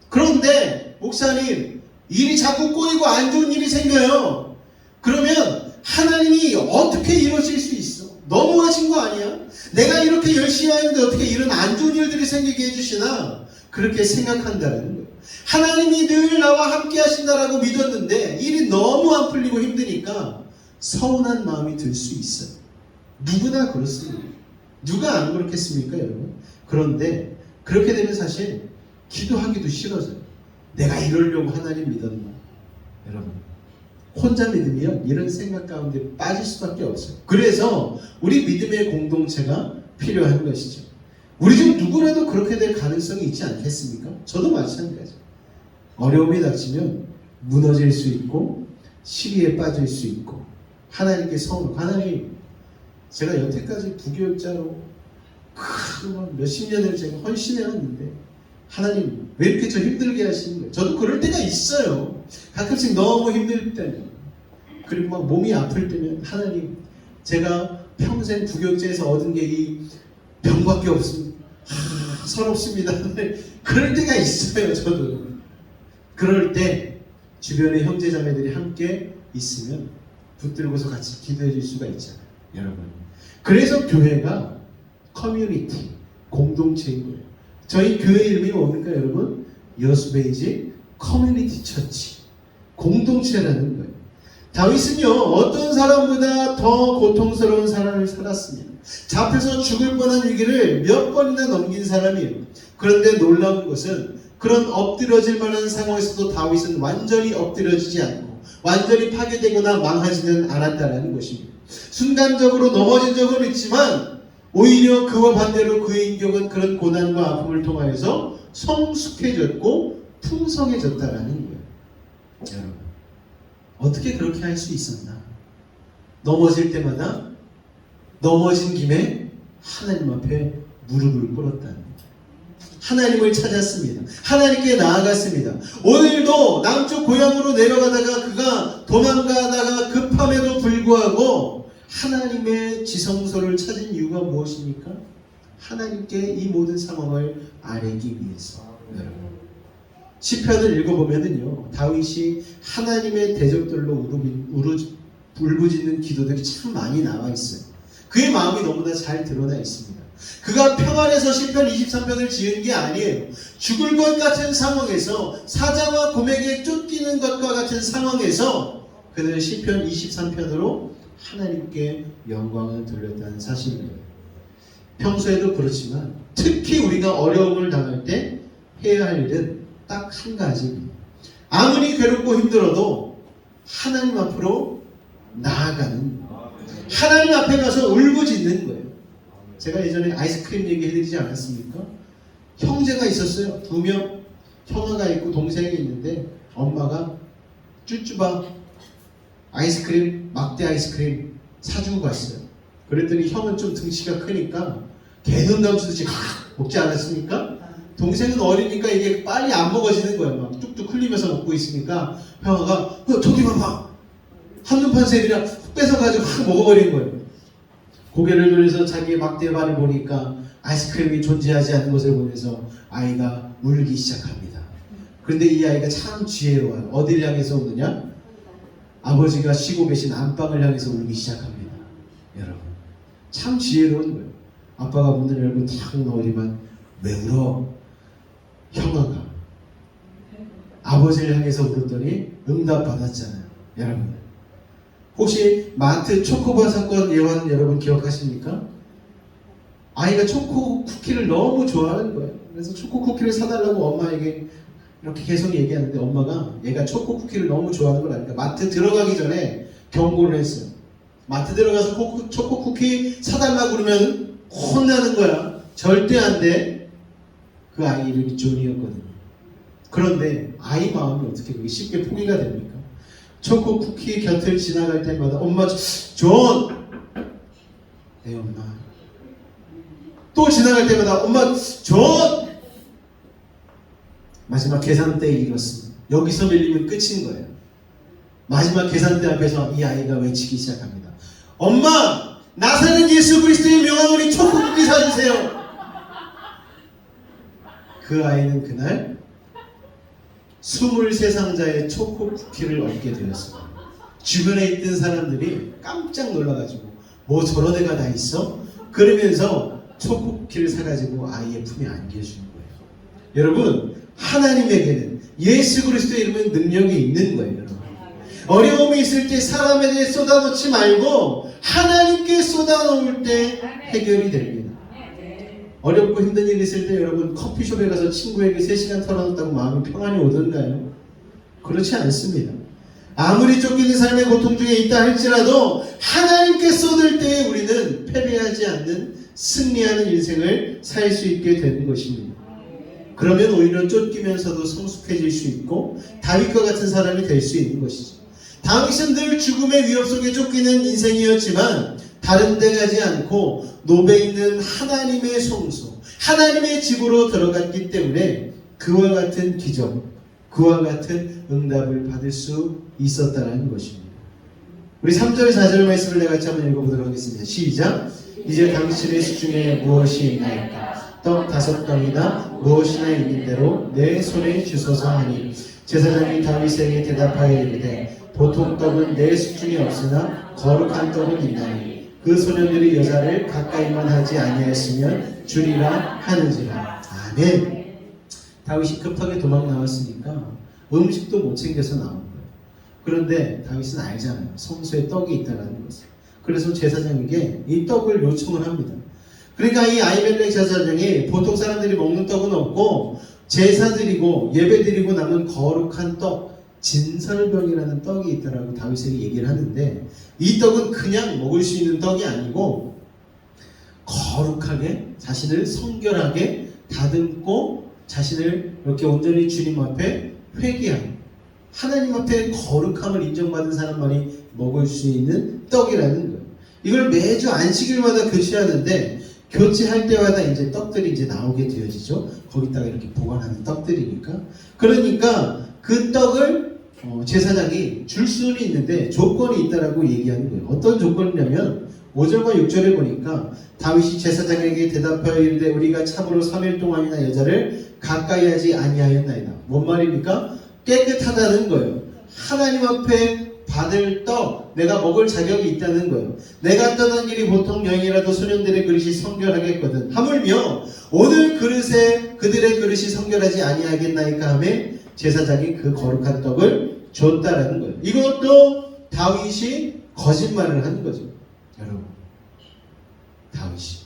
그런데 목사님, 일이 자꾸 꼬이고 안 좋은 일이 생겨요. 그러면 하나님이 어떻게 이러실 수 있어? 너무하신 거 아니야? 내가 이렇게 열심히 하는데 어떻게 이런 안 좋은 일들이 생기게 해주시나? 그렇게 생각한다는 거예요. 하나님이 늘 나와 함께 하신다라고 믿었는데 일이 너무 안 풀리고 힘드니까 서운한 마음이 들 수 있어요. 누구나 그렇습니다. 누가 안 그렇겠습니까, 여러분? 그런데 그렇게 되면 사실 기도하기도 싫어져요. 내가 이러려고 하나님 믿었나? 여러분, 혼자 믿으면 이런 생각 가운데 빠질 수밖에 없어요. 그래서 우리 믿음의 공동체가 필요한 것이죠. 우리 중 누구라도 그렇게 될 가능성이 있지 않겠습니까? 저도 마찬가지죠. 어려움이 닥치면 무너질 수 있고 시기에 빠질 수 있고 하나님께 서운하고, 하나님, 제가 여태까지 부교육자로 몇십 년을 제가 헌신해왔는데 하나님 왜 이렇게 저 힘들게 하시는 거예요? 저도 그럴 때가 있어요. 가끔씩 너무 힘들 때는, 그리고 막 몸이 아플 때면 하나님, 제가 평생 부교육자에서 얻은 게 이 병밖에 없습니다. 서럽습니다. 그럴 때가 있어요. 저도. 그럴 때 주변의 형제자매들이 함께 있으면 붙들고서 같이 기도해 줄 수가 있잖아요, 여러분. 그래서 교회가 커뮤니티, 공동체인 거예요. 저희 교회 이름이 뭡니까, 여러분? 여수베이지 커뮤니티 처치, 공동체라는 거예요. 다윗은요, 어떤 사람보다 더 고통스러운 삶을 살았습니다. 잡혀서 죽을 뻔한 위기를 몇 번이나 넘긴 사람이에요. 그런데 놀라운 것은 그런 엎드려질 만한 상황에서도 다윗은 완전히 엎드려지지 않고 완전히 파괴되거나 망하지는 않았다는 것입니다. 순간적으로 넘어진 적은 있지만 오히려 그와 반대로 그의 인격은 그런 고난과 아픔을 통하여서 성숙해졌고 풍성해졌다라는 거예요. 여러분, 어떻게 그렇게 할 수 있었나? 넘어질 때마다 넘어진 김에 하나님 앞에 무릎을 꿇었다는 거예요. 하나님을 찾았습니다. 하나님께 나아갔습니다. 오늘도 남쪽 고향으로 내려가다가 그가 도망가다가 급함에도 불구하고 하나님의 지성소를 찾은 이유가 무엇입니까? 하나님께 이 모든 상황을 아뢰기 위해서. 여러분, 시편을 읽어보면은요, 다윗이 하나님의 대적들로 울부짖는 기도들이 참 많이 나와 있어요. 그의 마음이 너무나 잘 드러나 있습니다. 그가 평안해서 시편 23편을 지은 게 아니에요. 죽을 것 같은 상황에서, 사자와 곰에게 쫓기는 것과 같은 상황에서 그는 시편 23편으로 하나님께 영광을 돌렸다는 사실입니다. 평소에도 그렇지만 특히 우리가 어려움을 당할 때 해야 할 일은 딱 한 가지입니다. 아무리 괴롭고 힘들어도 하나님 앞으로 나아가는, 하나님 앞에 가서 울부짖는 거예요. 제가 예전에 아이스크림 얘기해드리지 않았습니까? 형제가 있었어요. 2명. 형아가 있고 동생이 있는데 엄마가 쭈쭈바 아이스크림, 막대 아이스크림 사주고 갔어요. 그랬더니 형은 좀 등치가 크니까 개눈 감수듯이 먹지 않았습니까? 동생은 어리니까 이게 빨리 안 먹어지는 거예요. 막 뚝뚝 흘리면서 먹고 있으니까 형아가 저기 봐봐, 한눈판 새이랑 뺏어가지고 확 먹어버리는 거예요. 고개를 돌려서 자기의 막대발을 보니까 아이스크림이 존재하지 않는 것을 보면서 아이가 울기 시작합니다. 그런데 이 아이가 참 지혜로워요. 어디를 향해서 우느냐? 아버지가 쉬고 계신 안방을 향해서 울기 시작합니다. 여러분, 참 지혜로운 거예요. 아빠가 문을 열고 탁 넣으리만 왜 울어? 형아가 아버지를 향해서 울었더니 응답 받았잖아요. 여러분, 혹시 마트 초코바 사건 예환 여러분 기억하십니까? 아이가 초코 쿠키를 너무 좋아하는 거예요. 그래서 초코 쿠키를 사달라고 엄마에게 이렇게 계속 얘기하는데 엄마가 얘가 초코 쿠키를 너무 좋아하는 걸 아니까 마트 들어가기 전에 경고를 했어요. 마트 들어가서 초코 쿠키 사달라고 그러면 혼나는 거야. 절대 안 돼. 그 아이 이름이 존이었거든요. 그런데 아이 마음이 어떻게 그렇게 쉽게 포기가 됩니까? 초코 쿠키 곁을 지나갈 때마다 엄마 존! 네 엄마. 또 지나갈 때마다 엄마 존! 마지막 계산대에 이뤘습니다. 여기서 밀리면 끝인 거예요. 마지막 계산대 앞에서 이 아이가 외치기 시작합니다. 엄마! 나사렛 예수 그리스도의 명함으로 초코 쿠키 사주세요. 그 아이는 그날 23상자의 초코 쿠키를 얻게 되었습니다. 주변에 있던 사람들이 깜짝 놀라가지고 뭐 저런 애가 다 있어? 그러면서 초코 쿠키를 사가지고 아이의 품에 안겨준 거예요. 여러분, 하나님에게는 예수 그리스도의 이름에 능력이 있는 거예요. 여러분, 어려움이 있을 때 사람에 대해 쏟아놓지 말고 하나님께 쏟아놓을 때 해결이 됩니다. 어렵고 힘든 일 있을 때 여러분 커피숍에 가서 친구에게 3시간 털어놓았다고 마음이 평안이 오던가요? 그렇지 않습니다. 아무리 쫓기는 삶의 고통 중에 있다 할지라도 하나님께 쏟을 때에 우리는 패배하지 않는 승리하는 인생을 살 수 있게 되는 것입니다. 그러면 오히려 쫓기면서도 성숙해질 수 있고 다윗과 같은 사람이 될 수 있는 것이죠. 다윗은 늘 죽음의 위협 속에 쫓기는 인생이었지만 다른 데 가지 않고 노베 있는 하나님의 성소, 하나님의 집으로 들어갔기 때문에 그와 같은 기적, 그와 같은 응답을 받을 수 있었다는 것입니다. 우리 3절 4절 말씀을 내가 같이 한번 읽어보도록 하겠습니다. 시작. 이제 당신의 수중에 무엇이 있나이까? 떡 5덩이나 무엇이나 있는 대로 내 손에 주소서 하니 제사장이 다윗에게 대답하여 이르되 보통 떡은 내 수중에 없으나 거룩한 떡은 있나니 그 소년들이 여자를 가까이만 하지 아니하였으면 주리라 하는지라. 아멘. 다윗이 급하게 도망 나왔으니까 음식도 못 챙겨서 나온 거예요. 그런데 다윗은 알잖아요. 성소에 떡이 있다는 것을. 그래서 제사장에게 이 떡을 요청을 합니다. 그러니까 이 아히멜렉 제사장이 보통 사람들이 먹는 떡은 없고 제사 드리고 예배 드리고 남은 거룩한 떡, 진설병이라는 떡이 있다라고 다윗에게 얘기를 하는데, 이 떡은 그냥 먹을 수 있는 떡이 아니고 거룩하게 자신을 성결하게 다듬고 자신을 이렇게 온전히 주님 앞에 회개한, 하나님 앞에 거룩함을 인정받은 사람만이 먹을 수 있는 떡이라는 거예요. 이걸 매주 안식일마다 교체하는데 교체할 때마다 이제 떡들이 이제 나오게 되어지죠. 거기다가 이렇게 보관하는 떡들이니까. 그러니까 그 떡을 제사장이 줄 수는 있는데 조건이 있다라고 얘기하는 거예요. 어떤 조건이냐면 5절과 6절에 보니까 다윗이 제사장에게 대답하여 이르되 우리가 참으로 3일 동안이나 여자를 가까이 하지 아니하였나이다. 뭔 말입니까? 깨끗하다는 거예요. 하나님 앞에 받을 떡, 내가 먹을 자격이 있다는 거예요. 내가 떠난 길이 보통 여인이라도 소년들의 그릇이 성결하겠거든. 하물며 오늘 그릇에 그들의 그릇이 성결하지 아니하겠나이까 하며 제사장이 그 거룩한 떡을 줬다라는 거예요. 이것도 다윗이 거짓말을 하는 거죠. 여러분, 다윗이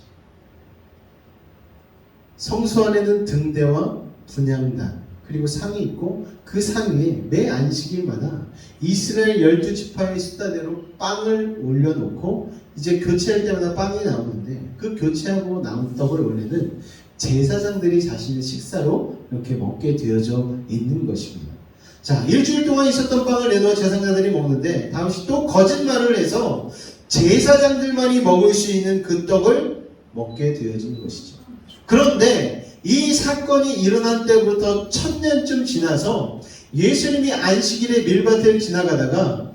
성소 안에는 등대와 분향단 그리고 상이 있고 그 상 위에 매 안식일마다 이스라엘 12지파의 숫자대로 빵을 올려놓고 이제 교체할 때마다 빵이 나오는데 그 교체하고 나온 떡을 원래는 제사장들이 자신의 식사로 이렇게 먹게 되어져 있는 것입니다. 자, 일주일 동안 있었던 빵을 내놓아 제사장들이 먹는데 다윗이 또 거짓말을 해서 제사장들만이 먹을 수 있는 그 떡을 먹게 되어진 것이죠. 그런데 이 사건이 일어난 때부터 1000년쯤 지나서 예수님이 안식일에 밀밭을 지나가다가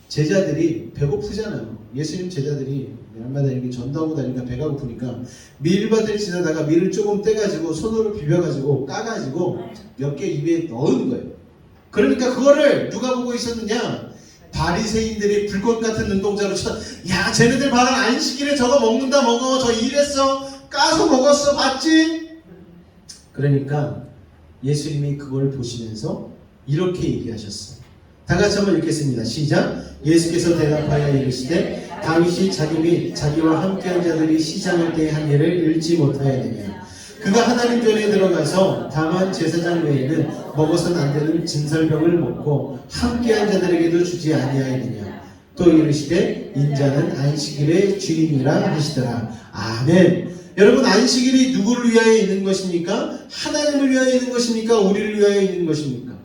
제자들이 배고프잖아요. 예수님 제자들이 날마다 이렇게 전도하고 다니니까 배가 고프니까 밀밭을 지나다가 밀을 조금 떼가지고 손으로 비벼가지고 까가지고 몇 개 입에 넣은 거예요. 그러니까 그거를 누가 보고 있었느냐? 바리새인들이 불꽃 같은 눈동자로 야, 쟤네들 봐라, 안식일에 저거 먹는다, 먹어, 저 이랬어, 까서 먹었어, 맞지? 그러니까 예수님이 그걸 보시면서 이렇게 얘기하셨어요. 다 같이 한번 읽겠습니다. 시작. 예수께서 대답하여 이르시되 다윗이 자기 및 자기와 함께한 자들이 시장할 때의 한 예를 잃지 못하였느냐. 그가 하나님 전에 들어가서 다만 제사장 외에는 먹어서는 안 되는 진설병을 먹고 함께한 자들에게도 주지 아니하였느냐. 또 이르시되 인자는 안식일의 주인이라 하시더라. 아멘. 여러분, 안식일이 누구를 위하여 있는 것입니까? 하나님을 위하여 있는 것입니까? 우리를 위하여 있는 것입니까?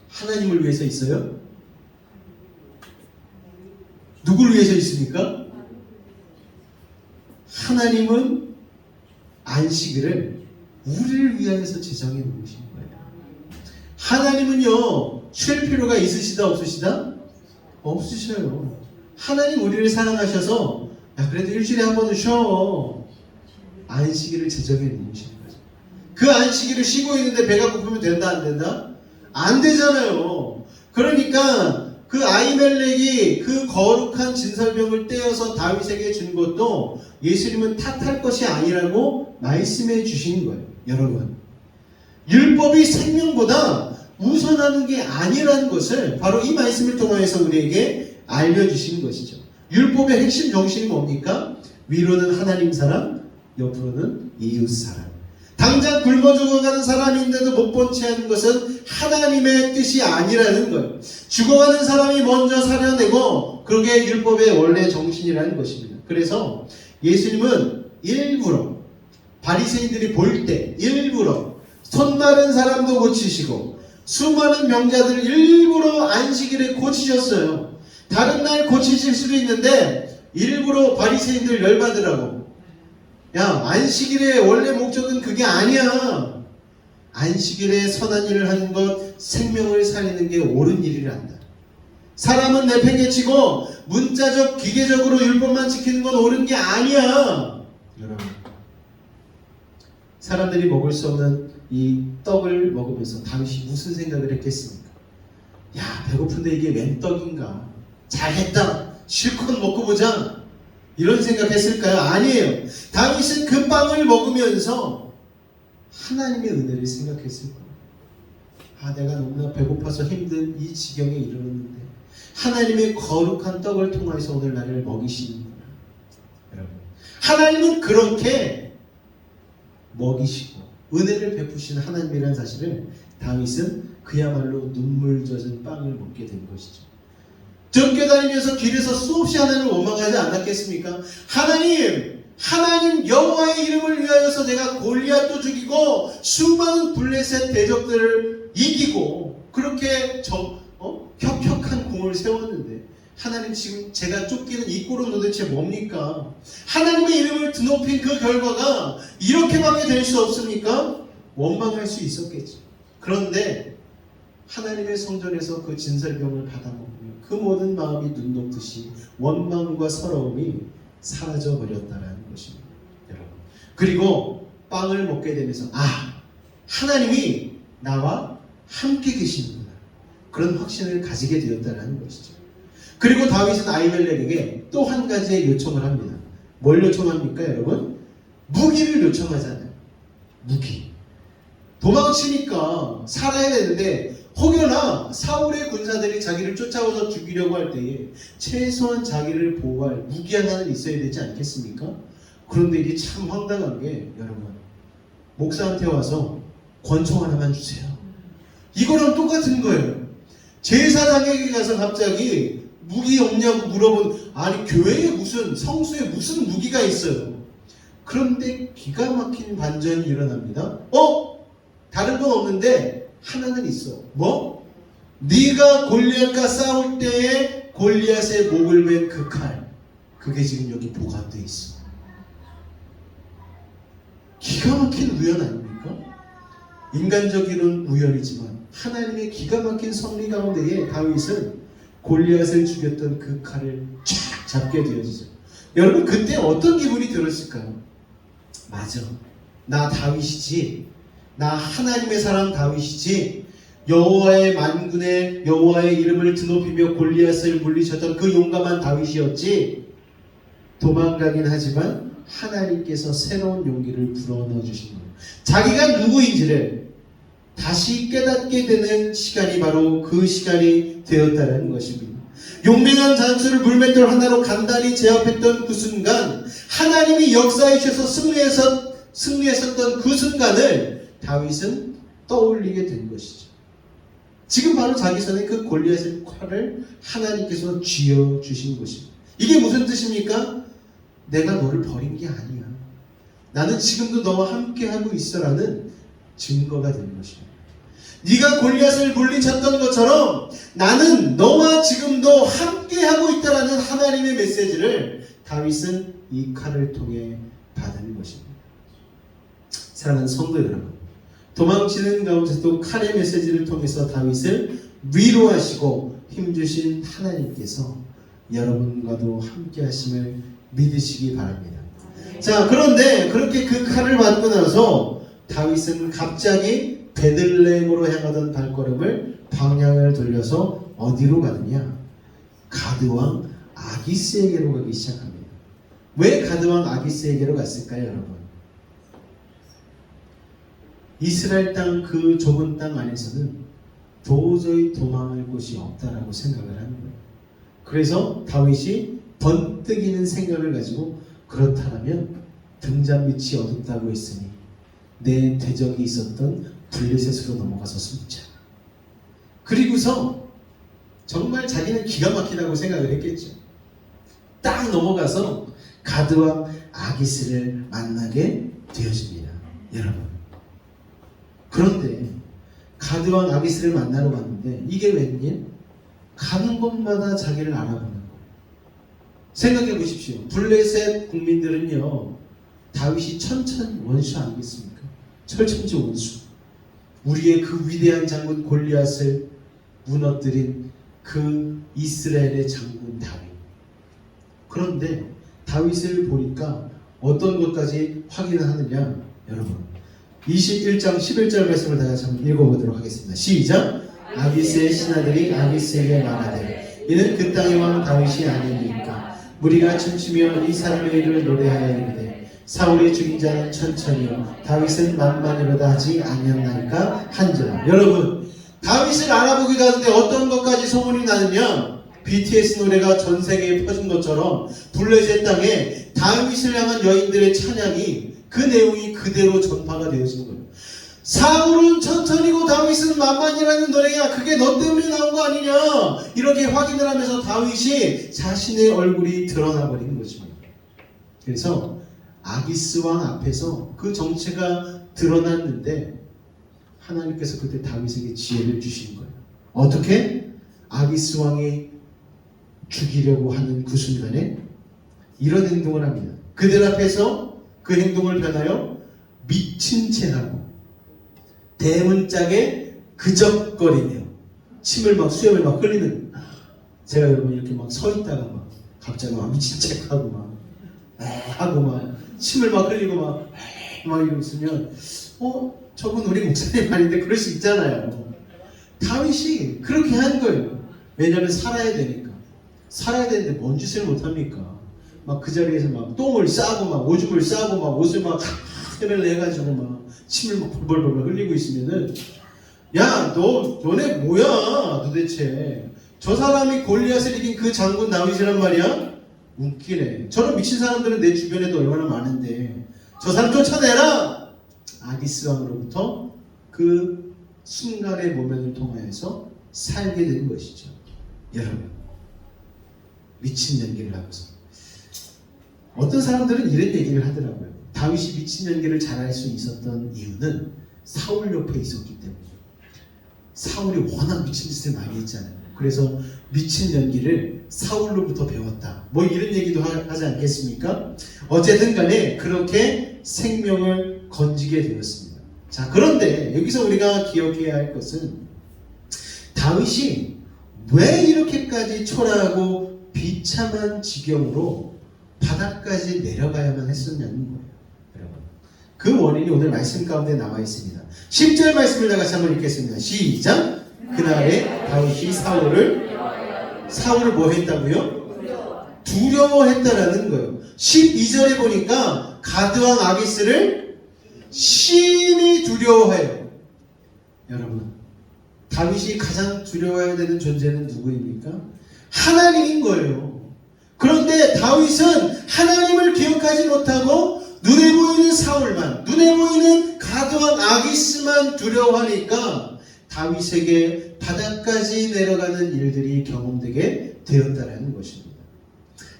하나님을 위해서 있어요? 누구를 위해서 있습니까? 하나님은 안식일을 우리를 위하여서 제정해 놓으신 거예요. 하나님은요, 쉴 필요가 있으시다 없으시다? 없으셔요. 하나님 우리를 사랑하셔서 야, 그래도 일주일에 한 번은 쉬어. 안식일을 제정해 놓으신 거죠. 그 안식일을 쉬고 있는데 배가 고프면 된다 안 된다? 안 되잖아요. 그러니까 그 아히멜렉이 그 거룩한 진설병을 떼어서 다윗에게 준 것도 예수님은 탓할 것이 아니라고 말씀해 주신 거예요. 여러분, 율법이 생명보다 우선하는 게 아니라는 것을 바로 이 말씀을 통하여서 우리에게 알려주신 것이죠. 율법의 핵심 정신이 뭡니까? 위로는 하나님 사랑, 옆으로는 이웃 사랑. 당장 굶어 죽어가는 사람인데도 못 본 채 하는 것은 하나님의 뜻이 아니라는 거예요. 죽어가는 사람이 먼저 살려내고 그게 율법의 원래 정신이라는 것입니다. 그래서 예수님은 일부러 바리새인들이 볼 때 일부러 손 마른 사람도 고치시고 수많은 병자들 일부러 안식일에 고치셨어요. 다른 날 고치실 수도 있는데 일부러 바리새인들 열받으라고. 야, 안식일의 원래 목적은 그게 아니야. 안식일에 선한 일을 하는 것, 생명을 살리는 게 옳은 일이란다. 사람은 내팽개치고 문자적 기계적으로 율법만 지키는 건 옳은 게 아니야. 여러분, 사람들이 먹을 수 없는 이 떡을 먹으면서 다윗이 무슨 생각을 했겠습니까? 야, 배고픈데 이게 웬 떡인가? 잘했다. 실컷 먹고 보자. 이런 생각했을까요? 아니에요. 다윗은 그 빵을 먹으면서 하나님의 은혜를 생각했을 거예요. 아, 내가 너무나 배고파서 힘든 이 지경에 이르렀는데 하나님의 거룩한 떡을 통해서 오늘 나를 먹이시는구나. 여러분, 하나님은 그렇게 먹이시고 은혜를 베푸시는 하나님이라는 사실을 다윗은 그야말로 눈물 젖은 빵을 먹게 된 것이죠. 전교다니면서 길에서 수없이 하나님을 원망하지 않았겠습니까? 하나님 여호와의 이름을 위하여서 내가 골리앗도 죽이고 수많은 블레셋 대적들을 이기고 그렇게 혁혁한 공을 세웠는데 하나님, 지금 제가 쫓기는 이 꼴은 도대체 뭡니까? 하나님의 이름을 드높인 그 결과가 이렇게밖에 될 수 없습니까? 원망할 수 있었겠죠. 그런데 하나님의 성전에서 그 진설병을 받아먹으며 그 모든 마음이 눈 녹듯이 원망과 서러움이 사라져버렸다는 것입니다. 여러분, 그리고 빵을 먹게 되면서 하나님이 나와 함께 계시는구나, 그런 확신을 가지게 되었다는 것이죠. 그리고 다윗은 아히멜렉에게 또 한 가지의 요청을 합니다. 뭘 요청합니까, 여러분? 무기를 요청하잖아요. 무기. 도망치니까 살아야 되는데 혹여나 사울의 군사들이 자기를 쫓아와서 죽이려고 할 때에 최소한 자기를 보호할 무기 하나는 있어야 되지 않겠습니까? 그런데 이게 참 황당한 게, 여러분, 목사한테 와서 권총 하나만 주세요. 이거랑 똑같은 거예요. 제사장에게 가서 갑자기 무기 없냐고 물어본, 아니 교회에 무슨 성수에 무슨 무기가 있어요. 그런데 기가 막힌 반전이 일어납니다. 다른 건 없는데 하나는 있어. 뭐? 네가 골리앗과 싸울 때에 골리앗의 목을 맨 그 칼, 그게 지금 여기 보관돼 있어. 기가 막힌 우연 아닙니까? 인간적인 우연이지만 하나님의 기가 막힌 섭리 가운데에 다윗은 골리앗을 죽였던 그 칼을 쫙 잡게 되어지죠. 여러분, 그때 어떤 기분이 들었을까요? 맞아, 나 다윗이지. 나 하나님의 사람 다윗이지. 여호와의 만군의 여호와의 이름을 드높이며 골리앗을 물리쳤던 그 용감한 다윗이었지. 도망가긴 하지만 하나님께서 새로운 용기를 불어넣어 주신 거예요. 자기가 누구인지를 다시 깨닫게 되는 시간이 바로 그 시간이 되었다는 것입니다. 용맹한 잔수를 물맷돌 하나로 간단히 제압했던 그 순간, 하나님이 역사에 주셔서 승리했었던 그 순간을 다윗은 떠올리게 된 것이죠. 지금 바로 자기 손에 그 골리앗의 칼을 하나님께서 쥐어 주신 것입니다. 이게 무슨 뜻입니까? 내가 너를 버린 게 아니야. 나는 지금도 너와 함께 하고 있어라는 증거가 되는 것입니다. 네가 골리앗을 물리쳤던 것처럼 나는 너와 지금도 함께 하고 있다라는 하나님의 메시지를 다윗은 이 칼을 통해 받은 것입니다. 사랑하는 성도 여러분, 도망치는 가운데서도 칼의 메시지를 통해서 다윗을 위로하시고 힘주신 하나님께서 여러분과도 함께 하심을 믿으시기 바랍니다. 자, 그런데 그렇게 그 칼을 받고 나서 다윗은 갑자기 베들레헴으로 향하던 발걸음을 방향을 돌려서 어디로 가느냐? 가드왕 아기스에게로 가기 시작합니다. 왜 가드왕 아기스에게로 갔을까요, 여러분? 이스라엘 땅 그 좁은 땅 안에서는 도저히 도망할 곳이 없다라고 생각을 하는 거예요. 그래서 다윗이 번뜩이는 생각을 가지고 그렇다면 등잔 밑이 어둡다고 했으니 내 대적이 있었던 블레셋으로 넘어가서 숨자. 그리고서 정말 자기는 기가 막히다고 생각을 했겠죠. 딱 넘어가서 가드왕 아기스를 만나게 되어집니다. 여러분. 그런데 가드왕 아기스를 만나러 갔는데 이게 웬일? 가는 곳마다 자기를 알아보는 거예요. 생각해 보십시오. 블레셋 국민들은요, 다윗이 천천 원수 아니겠습니까? 철천지 원수. 우리의 그 위대한 장군 골리앗을 무너뜨린 그 이스라엘의 장군 다윗. 그런데 다윗을 보니까 어떤 것까지 확인하느냐? 여러분, 21장 11절 말씀을 다시 한번 읽어보도록 하겠습니다. 시작! 아기스의 신하들이 아기스에게 말하되 이는 그 땅의 왕 다윗이 아니니까 우리가 춤추며 이 사람의 일을 노래하여 이르되 사울이 죽인 자는 천천히요 다윗은 만만이로다 하지 아니었나이까 한지라. 여러분, 다윗을 알아보기도 하는데 어떤 것까지 소문이 나느냐? BTS 노래가 전 세계에 퍼진 것처럼 블레셋 땅에 다윗을 향한 여인들의 찬양이 그 내용이 그대로 전파가 되어진 거예요. 사울은 천천히고 다윗은 만만이라는 노래야. 그게 너 때문에 나온 거 아니냐? 이렇게 확인을 하면서 다윗이 자신의 얼굴이 드러나 버리는 것입니다. 그래서 아기스 왕 앞에서 그 정체가 드러났는데 하나님께서 그때 다윗에게 지혜를 주신 거예요. 어떻게? 아기스 왕이 죽이려고 하는 그 순간에 이런 행동을 합니다. 그들 앞에서 그 행동을 변하여 미친 채 하고 대문짝에 그적거리며 침을 막 수염을 막 흘리는, 제가 여러분 이렇게 막 서 있다가 막 갑자기 막 미친 척 하고 막 하고 막 침을 막 흘리고 막 이러고 있으면 저분 우리 목사님 아닌데 그럴 수 있잖아요. 다윗이 그렇게 한 거예요. 왜냐하면 살아야 되니까. 살아야 되는데 뭔 짓을 못합니까? 막 그 자리에서 막 똥을 싸고 막 오줌을 싸고 막 옷을 막 세배를 해가지고 막 침을 막 벌벌벌 흘리고 있으면은, 야, 너네 뭐야 도대체? 저 사람이 골리앗을 이긴 그 장군 다윗이란 말이야? 웃기네. 저런 미친 사람들은 내 주변에도 얼마나 많은데 저 사람 쫓아내라! 아기스 왕으로부터 그 순간의 모면을 통하여서 살게 된 것이죠. 여러분, 미친 연기를 하고서 어떤 사람들은 이런 얘기를 하더라고요. 다윗이 미친 연기를 잘할 수 있었던 이유는 사울 옆에 있었기 때문이에요. 사울이 워낙 미친 짓을 많이 했잖아요. 그래서 미친 연기를 사울로부터 배웠다. 뭐 이런 얘기도 하지 않겠습니까? 어쨌든 간에 그렇게 생명을 건지게 되었습니다. 자, 그런데 여기서 우리가 기억해야 할 것은 다윗이 왜 이렇게까지 초라하고 비참한 지경으로 바닥까지 내려가야만 했었냐는 거예요. 여러분, 그 원인이 오늘 말씀 가운데 나와 있습니다. 10절 말씀을 다 같이 한번 읽겠습니다. 시작! 그날에 다윗이 사울을 뭐 했다고요? 두려워했다라는 거예요. 12절에 보니까 가드왕 아기스를 심히 두려워해요. 여러분, 다윗이 가장 두려워해야 되는 존재는 누구입니까? 하나님인 거예요. 그런데 다윗은 하나님을 기억하지 못하고 눈에 보이는 사울만, 눈에 보이는 가드왕 아기스만 두려워하니까 다윗에게 바닥까지 내려가는 일들이 경험되게 되었다라는 것입니다.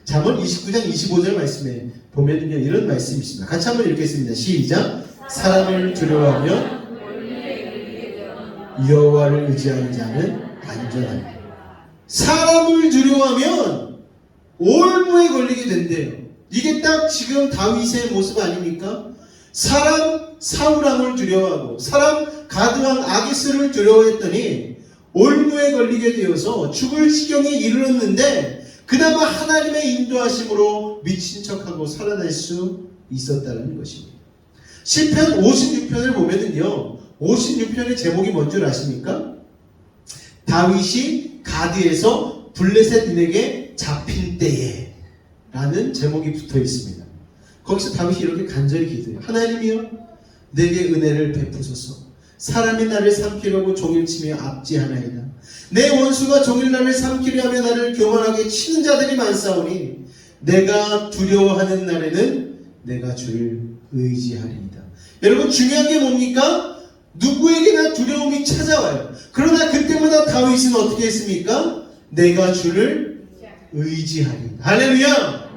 잠언 29장 25절 말씀에 보면요, 이런 말씀이 있습니다. 같이 한번 읽겠습니다. 시작! 사람을 두려워하며 여호와를 의지하는 자는 안전하다. 사람을 두려워하면 올무에 걸리게 된대요. 이게 딱 지금 다윗의 모습 아닙니까? 사람 사울왕을 두려워하고 사람 가드왕 아기스를 두려워했더니 올무에 걸리게 되어서 죽을 지경에 이르렀는데 그나마 하나님의 인도하심으로 미친 척하고 살아날 수 있었다는 것입니다. 시편 56편을 보면은요, 56편의 제목이 뭔 줄 아십니까? 다윗이 가드에서 블레셋인에게 잡힌 때에 라는 제목이 붙어 있습니다. 거기서 다윗이 이렇게 간절히 기도해요. 하나님이여, 내게 은혜를 베푸소서. 사람이 나를 삼키려고 종일치며 압제하나이다. 내 원수가 종일 나를 삼키려 하며 나를 교만하게 치는 자들이 많사오니 내가 두려워하는 날에는 내가 주를 의지하리이다. 여러분, 중요한 게 뭡니까? 누구에게나 두려움이 찾아와요. 그러나 그때마다 다윗은 어떻게 했습니까? 내가 주를 의지하리이다. 할렐루야!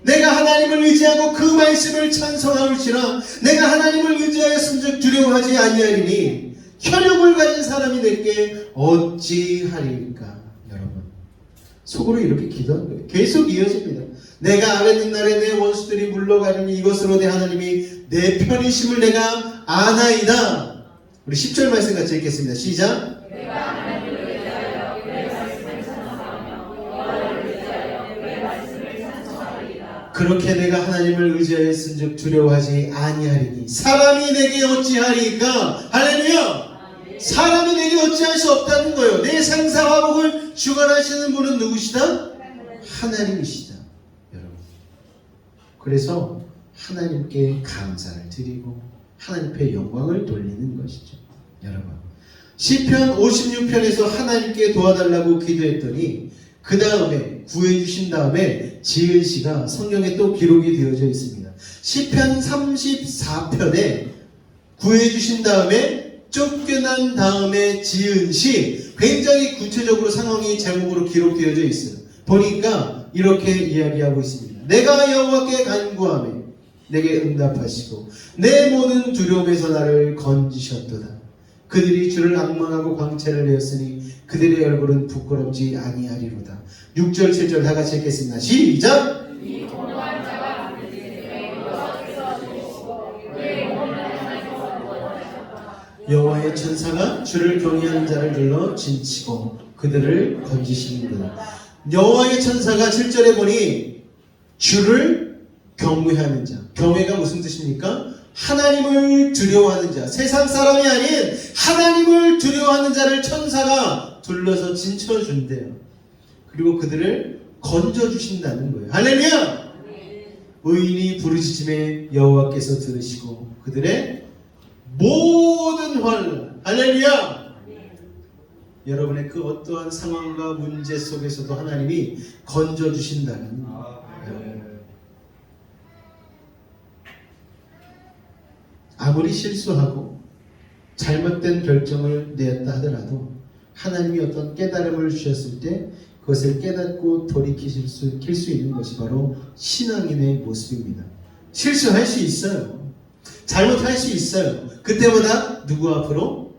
내가 하나님을 의지하고 그 말씀을 찬송하올지라 내가 하나님을 의지하였음즉 두려워하지 아니하리니 혈육을 가진 사람이 내게 어찌하리까. 여러분, 속으로 이렇게 기도한 거예요. 계속 이어집니다. 내가 아뢰는 날에 내 원수들이 물러가려니 이것으로 내 하나님이 내 편이심을 내가 아나이다. 우리 10절 말씀 같이 읽겠습니다. 시작. 내가 하나님을 의지하여 그의 말씀을 찬송하며 여호와를 의지하여 그의 말씀을 찬송하리이다. 그렇게 내가 하나님을 의지하였은즉 두려워하지 아니하리니 사람이 내게 어찌하리까. 할렐루야. 사람이 내게 어찌할 수 없다는 거예요. 내 생사화복을 주관하시는 분은 누구시다? 하나님이시다. 여러분, 그래서 하나님께 감사를 드리고 하나님 앞에 영광을 돌리는 것이죠. 여러분, 시편 56편에서 하나님께 도와달라고 기도했더니 그 다음에 구해주신 다음에 지은 시가 성경에 또 기록이 되어져 있습니다. 시편 34편에 구해주신 다음에 쫓겨난 다음에 지은 시, 굉장히 구체적으로 상황이 제목으로 기록되어져 있어요. 보니까 이렇게 이야기하고 있습니다. 내가 여호와께 간구하며 내게 응답하시고 내 모든 두려움에서 나를 건지셨도다. 그들이 주를 앙망하고 광채를 내었으니 그들의 얼굴은 부끄럽지 아니하리로다. 6절 7절 다 같이 읽겠습니다. 시작. 이 공허한 자가 그들에게 여호와께서 주시고 그의 영혼을 하나님께서 구원하셨다. 여호와의 천사가 주를 경외하는 자를 눌러 진치고 그들을 건지시는도다. 여호와의 천사가 7절에 보니 주를 경외하는 자. 경외가 무슨 뜻입니까? 하나님을 두려워하는 자. 세상 사람이 아닌 하나님을 두려워하는 자를 천사가 둘러서 진쳐준대요. 그리고 그들을 건져주신다는 거예요. 할렐루야! 의인이 부르짖음에 여호와께서 들으시고 그들의 모든 환난. 할렐루야! 여러분의 그 어떠한 상황과 문제 속에서도 하나님이 건져주신다는 아무리 실수하고 잘못된 결정을 내었다 하더라도 하나님이 어떤 깨달음을 주셨을 때 그것을 깨닫고 돌이킬 수 있는 것이 바로 신앙인의 모습입니다. 실수할 수 있어요. 잘못할 수 있어요. 그때마다 누구 앞으로?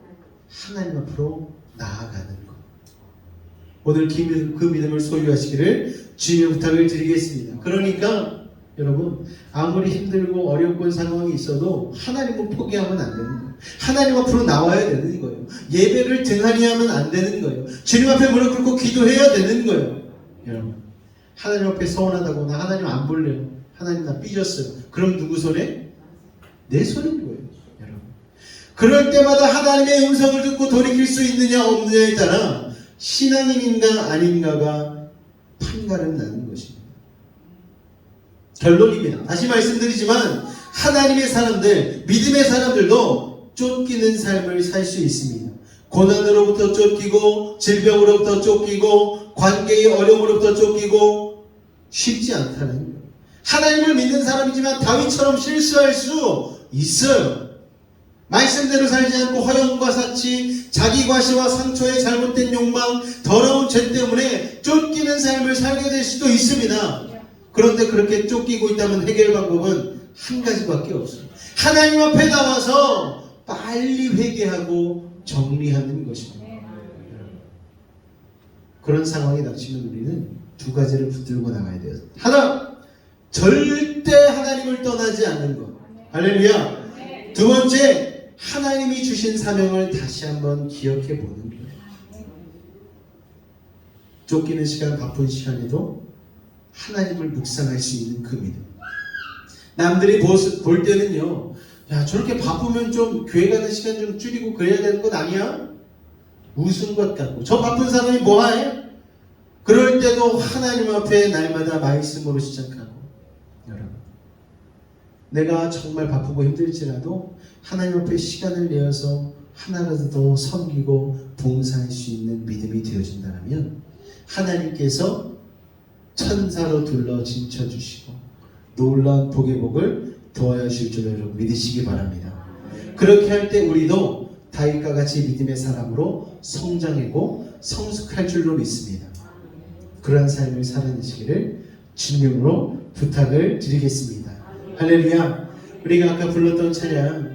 하나님 앞으로 나아가는 것. 오늘 그 믿음을 소유하시기를 주님의 부탁을 드리겠습니다. 그러니까 여러분, 아무리 힘들고 어렵고 상황이 있어도 하나님을 포기하면 안 되는 거예요. 하나님 앞으로 나와야 되는 거예요. 예배를 등한히 하면 안 되는 거예요. 주님 앞에 무릎 꿇고 기도해야 되는 거예요. 여러분, 하나님 앞에 서운하다고 나 하나님 안 볼래요. 하나님 나 삐졌어요. 그럼 누구 손에? 내 손인 거예요. 여러분, 그럴 때마다 하나님의 음성을 듣고 돌이킬 수 있느냐 없느냐에 따라 신앙인인가 아닌가가 판가름 나는 것입니다. 결론입니다. 다시 말씀드리지만 하나님의 사람들, 믿음의 사람들도 쫓기는 삶을 살 수 있습니다. 고난으로부터 쫓기고 질병으로부터 쫓기고 관계의 어려움으로부터 쫓기고 쉽지 않다는 거예요. 하나님을 믿는 사람이지만 다윗처럼 실수할 수 있어요. 말씀대로 살지 않고 허영과 사치, 자기 과시와 상처의 잘못된 욕망, 더러운 죄 때문에 쫓기는 삶을 살게 될 수도 있습니다. 그런데 그렇게 쫓기고 있다면 해결 방법은 한 가지밖에 없어요. 하나님 앞에 나와서 빨리 회개하고 정리하는 것입니다. 그런 상황이 닥치면 우리는 두 가지를 붙들고 나가야 돼요. 하나, 절대 하나님을 떠나지 않는 것. 할렐루야. 두 번째, 하나님이 주신 사명을 다시 한번 기억해 보는 거예요. 쫓기는 시간, 바쁜 시간에도 하나님을 묵상할 수 있는 그 믿음. 남들이 볼 때는요, 야, 저렇게 바쁘면 좀 교회 가는 시간 좀 줄이고 그래야 되는 것 아니야? 웃은 것 같고. 저 바쁜 사람이 뭐해? 그럴 때도 하나님 앞에 날마다 말씀으로 시작하고. 여러분, 내가 정말 바쁘고 힘들지라도 하나님 앞에 시간을 내어서 하나라도 더 섬기고 봉사할 수 있는 믿음이 되어진다면 하나님께서 천사로 둘러 진쳐주시고 놀라운 복의 복을 더하실 줄 여러분 믿으시기 바랍니다. 그렇게 할 때 우리도 다윗과 같이 믿음의 사람으로 성장하고 성숙할 줄로 믿습니다. 그러한 삶을 살아내시기를 주님으로 부탁을 드리겠습니다. 할렐루야. 우리가 아까 불렀던 찬양,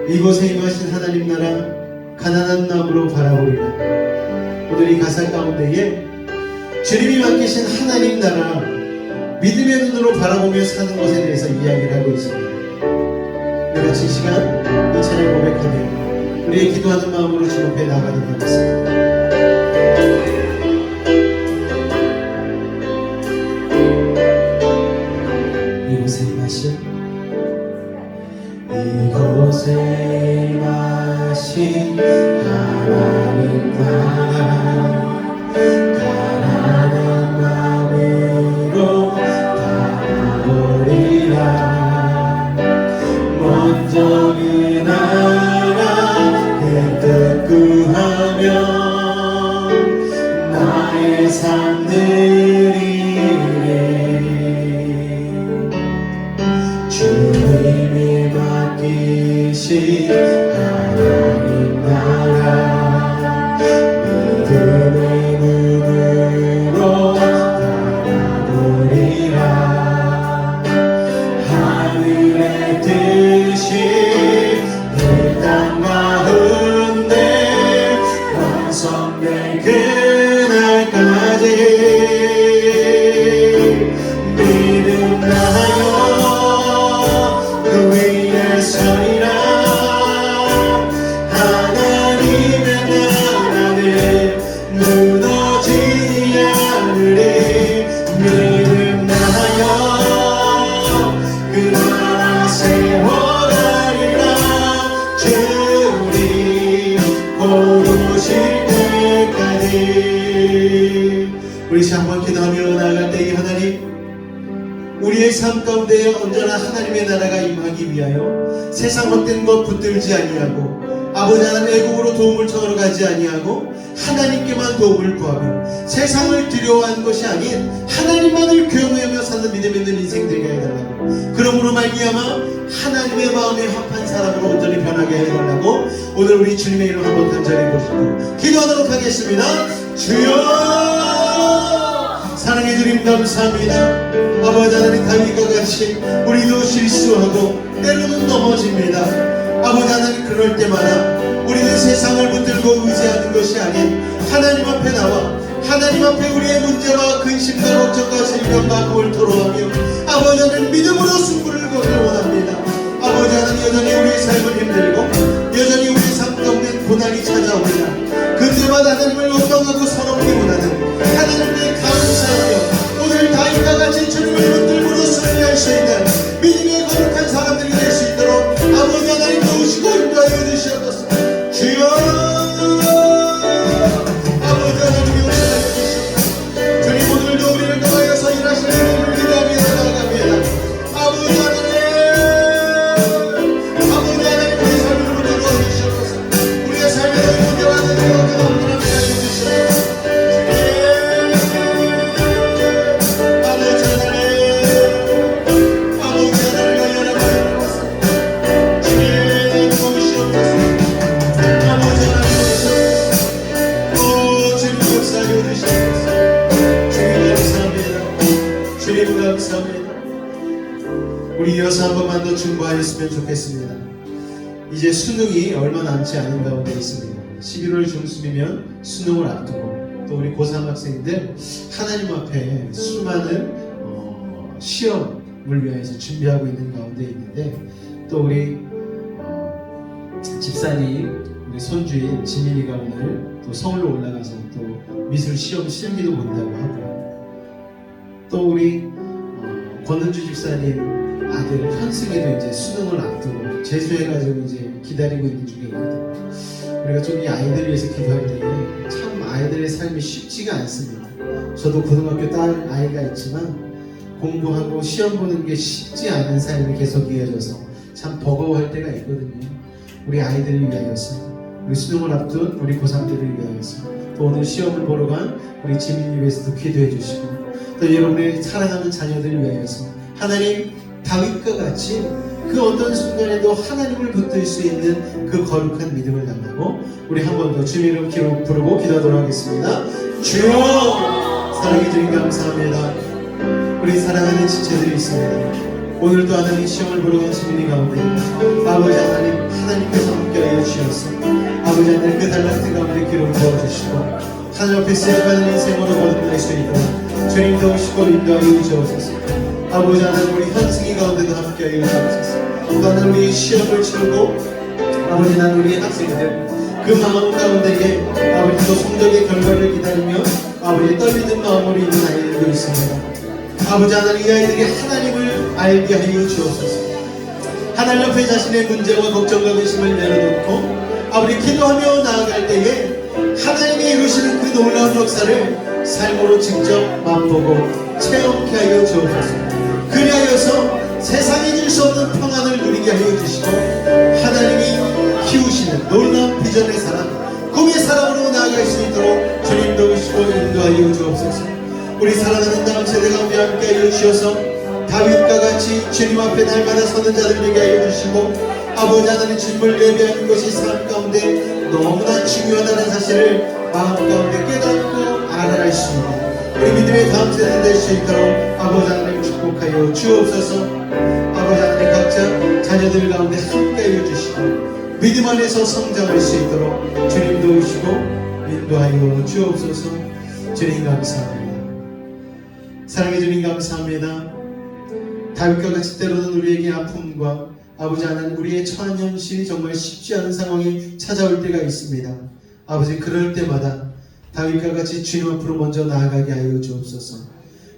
이곳에 임하신 하나님 나라 가난한 마음으로 바라보리라. 오늘 이 가사 가운데에 주님이 맡기신 하나님 나라 믿음의 눈으로 바라보며 사는 것에 대해서 이야기를 하고 있습니다. 우리 같이 이 시간 이 찬양 고백하며 우리의 기도하는 마음으로 주님 앞에 나가도록 하겠습니다. 이곳에 임하신 하나님 나라 가난한 마음으로 바라보리라. 먼저 그 나라 그 뜻 구하며 나의 삶 드리리. 주님이 맡기신 하나님 나라 믿음의 눈으로 바라보리라. 하늘의 뜻이 이 땅 가운데 완성될 그날까지 믿음나요 그 위에 서리라. 하나님의 나라는 무너지지 않으리. 믿음나요 그 나라 세워가리라. 주님 오실 때까지. 우리 한번 기도하며 나아갈 때 이 하나님, 우리의 삶 가운데 언제나 하나님의 나라가 임하기 위하여 세상 헛된 것 붙들지 아니하고 아버지 하나님 애국으로 도움을 청하러 가지 아니하고 하나님께만 도움을 구하며 세상을 두려워하는 것이 아닌 하나님만을 경외하며 사는 믿음 있는 인생 되게 해달라고. 그러므로 말미암아 하나님의 마음에 합한 사람으로 온전히 변하게 해달라고 오늘 우리 주님의 이름 한번 간절히 보시고 기도하도록 하겠습니다. 주여, 사랑해 주님 감사합니다. 아버지 하나님, 다윗과 같이 우리도 실수하고 때로는 넘어집니다. 아버지 하나님, 그럴 때마다 우리는 세상을 붙들고 의지하는 것이 아닌 하나님 앞에 나와 하나님 앞에 우리의 문제와 근심과 걱정과 질병과 고을 토로하며 아버지 하나님 믿음으로 승부를 거기를 원합니다. 아버지 하나님, 여전히 우리의 삶은 힘들고 여전히 우리의 삶 가운데 고난이 찾아옵니다. 그때마다 하나님을 영광하고 서럽게 원하는 하나님께 감사하며 오늘 다윗과 같이 주님을 붙들고로 승리할 수 있는 믿음의 거룩한 사람들이 될 수 있도록 아버지 하나님 도우시고 인도하여 주시옵소서. 주여, 아버지 하나님 용서하여 주시옵소서. 주님, 오늘도 우리를 통하여서 일하시는 주님을 기대하며 나아갑니다. 아버지 하나님, 아버지 하나님, 우리 삶을 붙들고 주시옵소서. 우리의 삶에 문제와 능력과 하나님 하여 주시옵소서. 우리 이어서 한 번만 더 중보하였으면 좋겠습니다. 이제 수능이 얼마 남지 않은 가운데 있습니다. 11월 중순이면 수능을 앞두고 또 우리 고3 학생들 하나님 앞에 수많은 시험을 위해서 준비하고 있는 가운데 있는데 또 우리 집사님, 우리 손주인 지민이가 오늘 또 서울로 올라가서 또 미술 시험 실기도 본다고 하고요. 또 우리 권은주 집사님 아들 현승이도 이제 수능을 앞두고 재수해가지고 이제 기다리고 있는 중에 있거든요. 우리가 좀 이 아이들을 위해서 기도할 때는 참 아이들의 삶이 쉽지가 않습니다. 저도 고등학교 딸 아이가 있지만 공부하고 시험 보는 게 쉽지 않은 삶이 계속 이어져서 참 버거워할 때가 있거든요. 우리 아이들을 위하여서, 우리 수능을 앞둔 우리 고3들을 위하여서, 또 오늘 시험을 보러 간 우리 지민이 위해서도 기도해 주시고, 또 여러분의 사랑하는 자녀들을 위하여서 하나님 다윗과 같이 그 어떤 순간에도 하나님을 붙들 수 있는 그 거룩한 믿음을 달라고 우리 한 번 더 주님 이름 기록 부르고 기도하도록 하겠습니다. 주여, 사랑해 주님 감사합니다. 우리 사랑하는 지체들이 있습니다. 오늘도 하나님 시험을 보러 간 시민이 가운데 아버지 하나님, 하나님께서 함께하여 주셔서 아버지 하나님 그 달란트 가운데 기록 부어주시고 하나님 앞에 쓰여가는 인생으로 거듭날 수 있도록 주님 도우시고 인도하여 주옵소서. 아버지 하나님 우리 현승이 가운데도 함께하여 주옵소서. 또 하나님 우리 시험을 치르고 아버지 하나님 우리 학생들 그 마음 가운데에 아버지 또 성적의 결과를 기다리며 아버지 떨리는 마음으로 있는 아이들도 있습니다. 아버지 하나님 이 아이들이 하나님을 알게 하여 주옵소서. 하나님 앞에 자신의 문제와 걱정과 의심을 내려놓고 아버지 기도하며 나아갈 때에 하나님이 이루시는 그 놀라운 역사를 삶으로 직접 맛보고 체험케 하여 주옵소서. 그리하여서 세상이 줄 수 없는 평안을 누리게 하여 주시고 하나님이 키우시는 놀라운 비전의 사람, 꿈의 사람으로 나아갈 수 있도록 주님 도우시고 인도하여 주옵소서. 우리 사랑하는 다음 세대 가운데 함께하여 주셔서 다윗과 같이 주님 앞에 날마다 서는 자들에게 하여 주시고 아버지 하나님 주님을 예배하는 것이 삶 가운데 너무나 중요하다는 사실을 마음 가운데 깨닫고 알아갈 수 있는 우리 믿음의 다음 세대 될 수 있도록 아버지 하나님 축복하여 주옵소서. 아버지 하나님 각자 자녀들 가운데 함께하여 주시고 믿음 안에서 성장할 수 있도록 주님 도우시고 인도하여 주옵소서. 주님 감사합니다. 사랑해 주님 감사합니다. 다윗과 같이 때로는 우리에게 아픔과 아버지 하나님 우리의 처한 현실이 정말 쉽지 않은 상황이 찾아올 때가 있습니다. 아버지 그럴 때마다 다윗과 같이 주님 앞으로 먼저 나아가게 하여 주옵소서.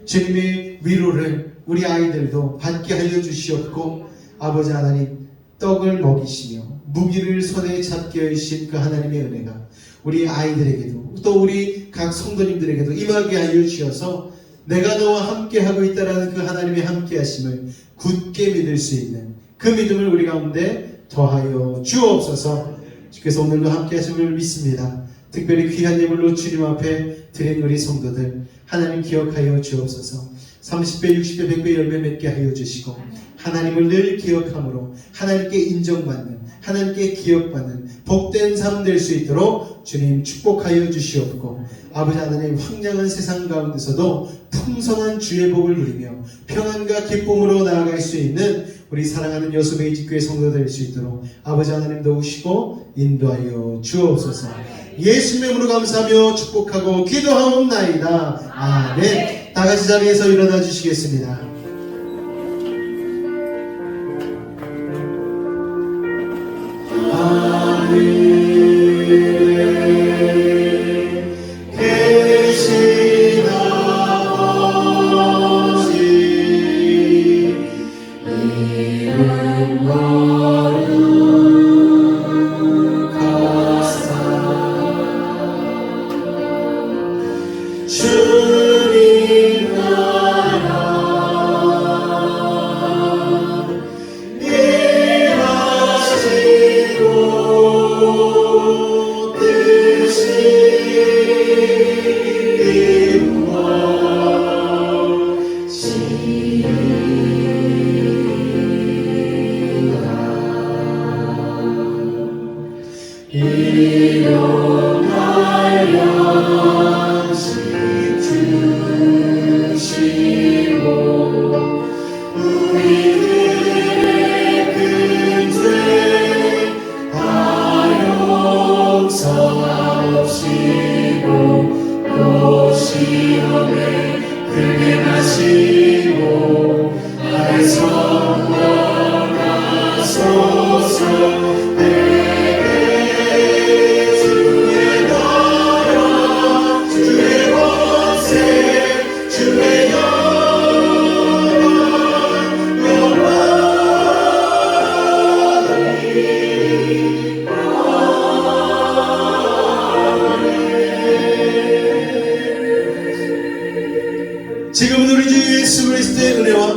주님의 위로를 우리 아이들도 받게 하여 주시옵고 아버지 하나님 떡을 먹이시며 무기를 손에 잡게 하신 그 하나님의 은혜가 우리 아이들에게도 또 우리 각 성도님들에게도 임하게 하여 주셔서 내가 너와 함께하고 있다라는 그 하나님의 함께하심을 굳게 믿을 수 있는 그 믿음을 우리 가운데 더하여 주옵소서. 주께서 오늘도 함께하심을 믿습니다. 특별히 귀한 예물로 주님 앞에 드린 우리 성도들 하나님 기억하여 주옵소서. 30배, 60배, 100배 열매 맺게 하여 주시고 하나님을 늘 기억함으로 하나님께 인정받는 하나님께 기억받는 복된 삶 될 수 있도록 주님 축복하여 주시옵고 아버지 하나님 황량한 세상 가운데서도 풍성한 주의 복을 누리며 평안과 기쁨으로 나아갈 수 있는 우리 사랑하는 여수베이 집교회 성도 될 수 있도록 아버지 하나님 도우시고 인도하여 주옵소서. 예수님의 이름으로 감사하며 축복하고 기도하옵나이다. 아멘. 다같이 자리에서 일어나 주시겠습니다. 지금은 우리 주 예수 그리스도의 은혜와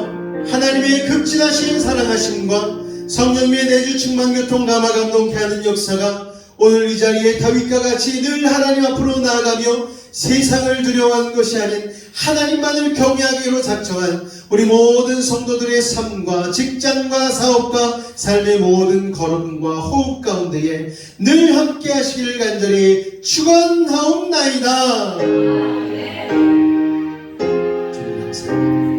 하나님의 극진하신 사랑하심과 성령님의 내주 충만 교통 감화 감동케 하는 역사가 오늘 이 자리에 다윗과 같이 늘 하나님 앞으로 나아가며 세상을 두려워하는 것이 아닌 하나님만을 경외하기로 작정한 우리 모든 성도들의 삶과 직장과 사업과 삶의 모든 걸음과 호흡 가운데에 늘 함께 하시기를 간절히 축원하옵나이다. 주님 감사합니다.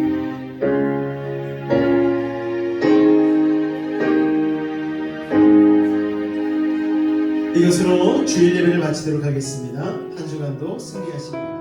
이것으로 주일 예배를 마치도록 하겠습니다. 한 주간도 승리하시기 바랍니다.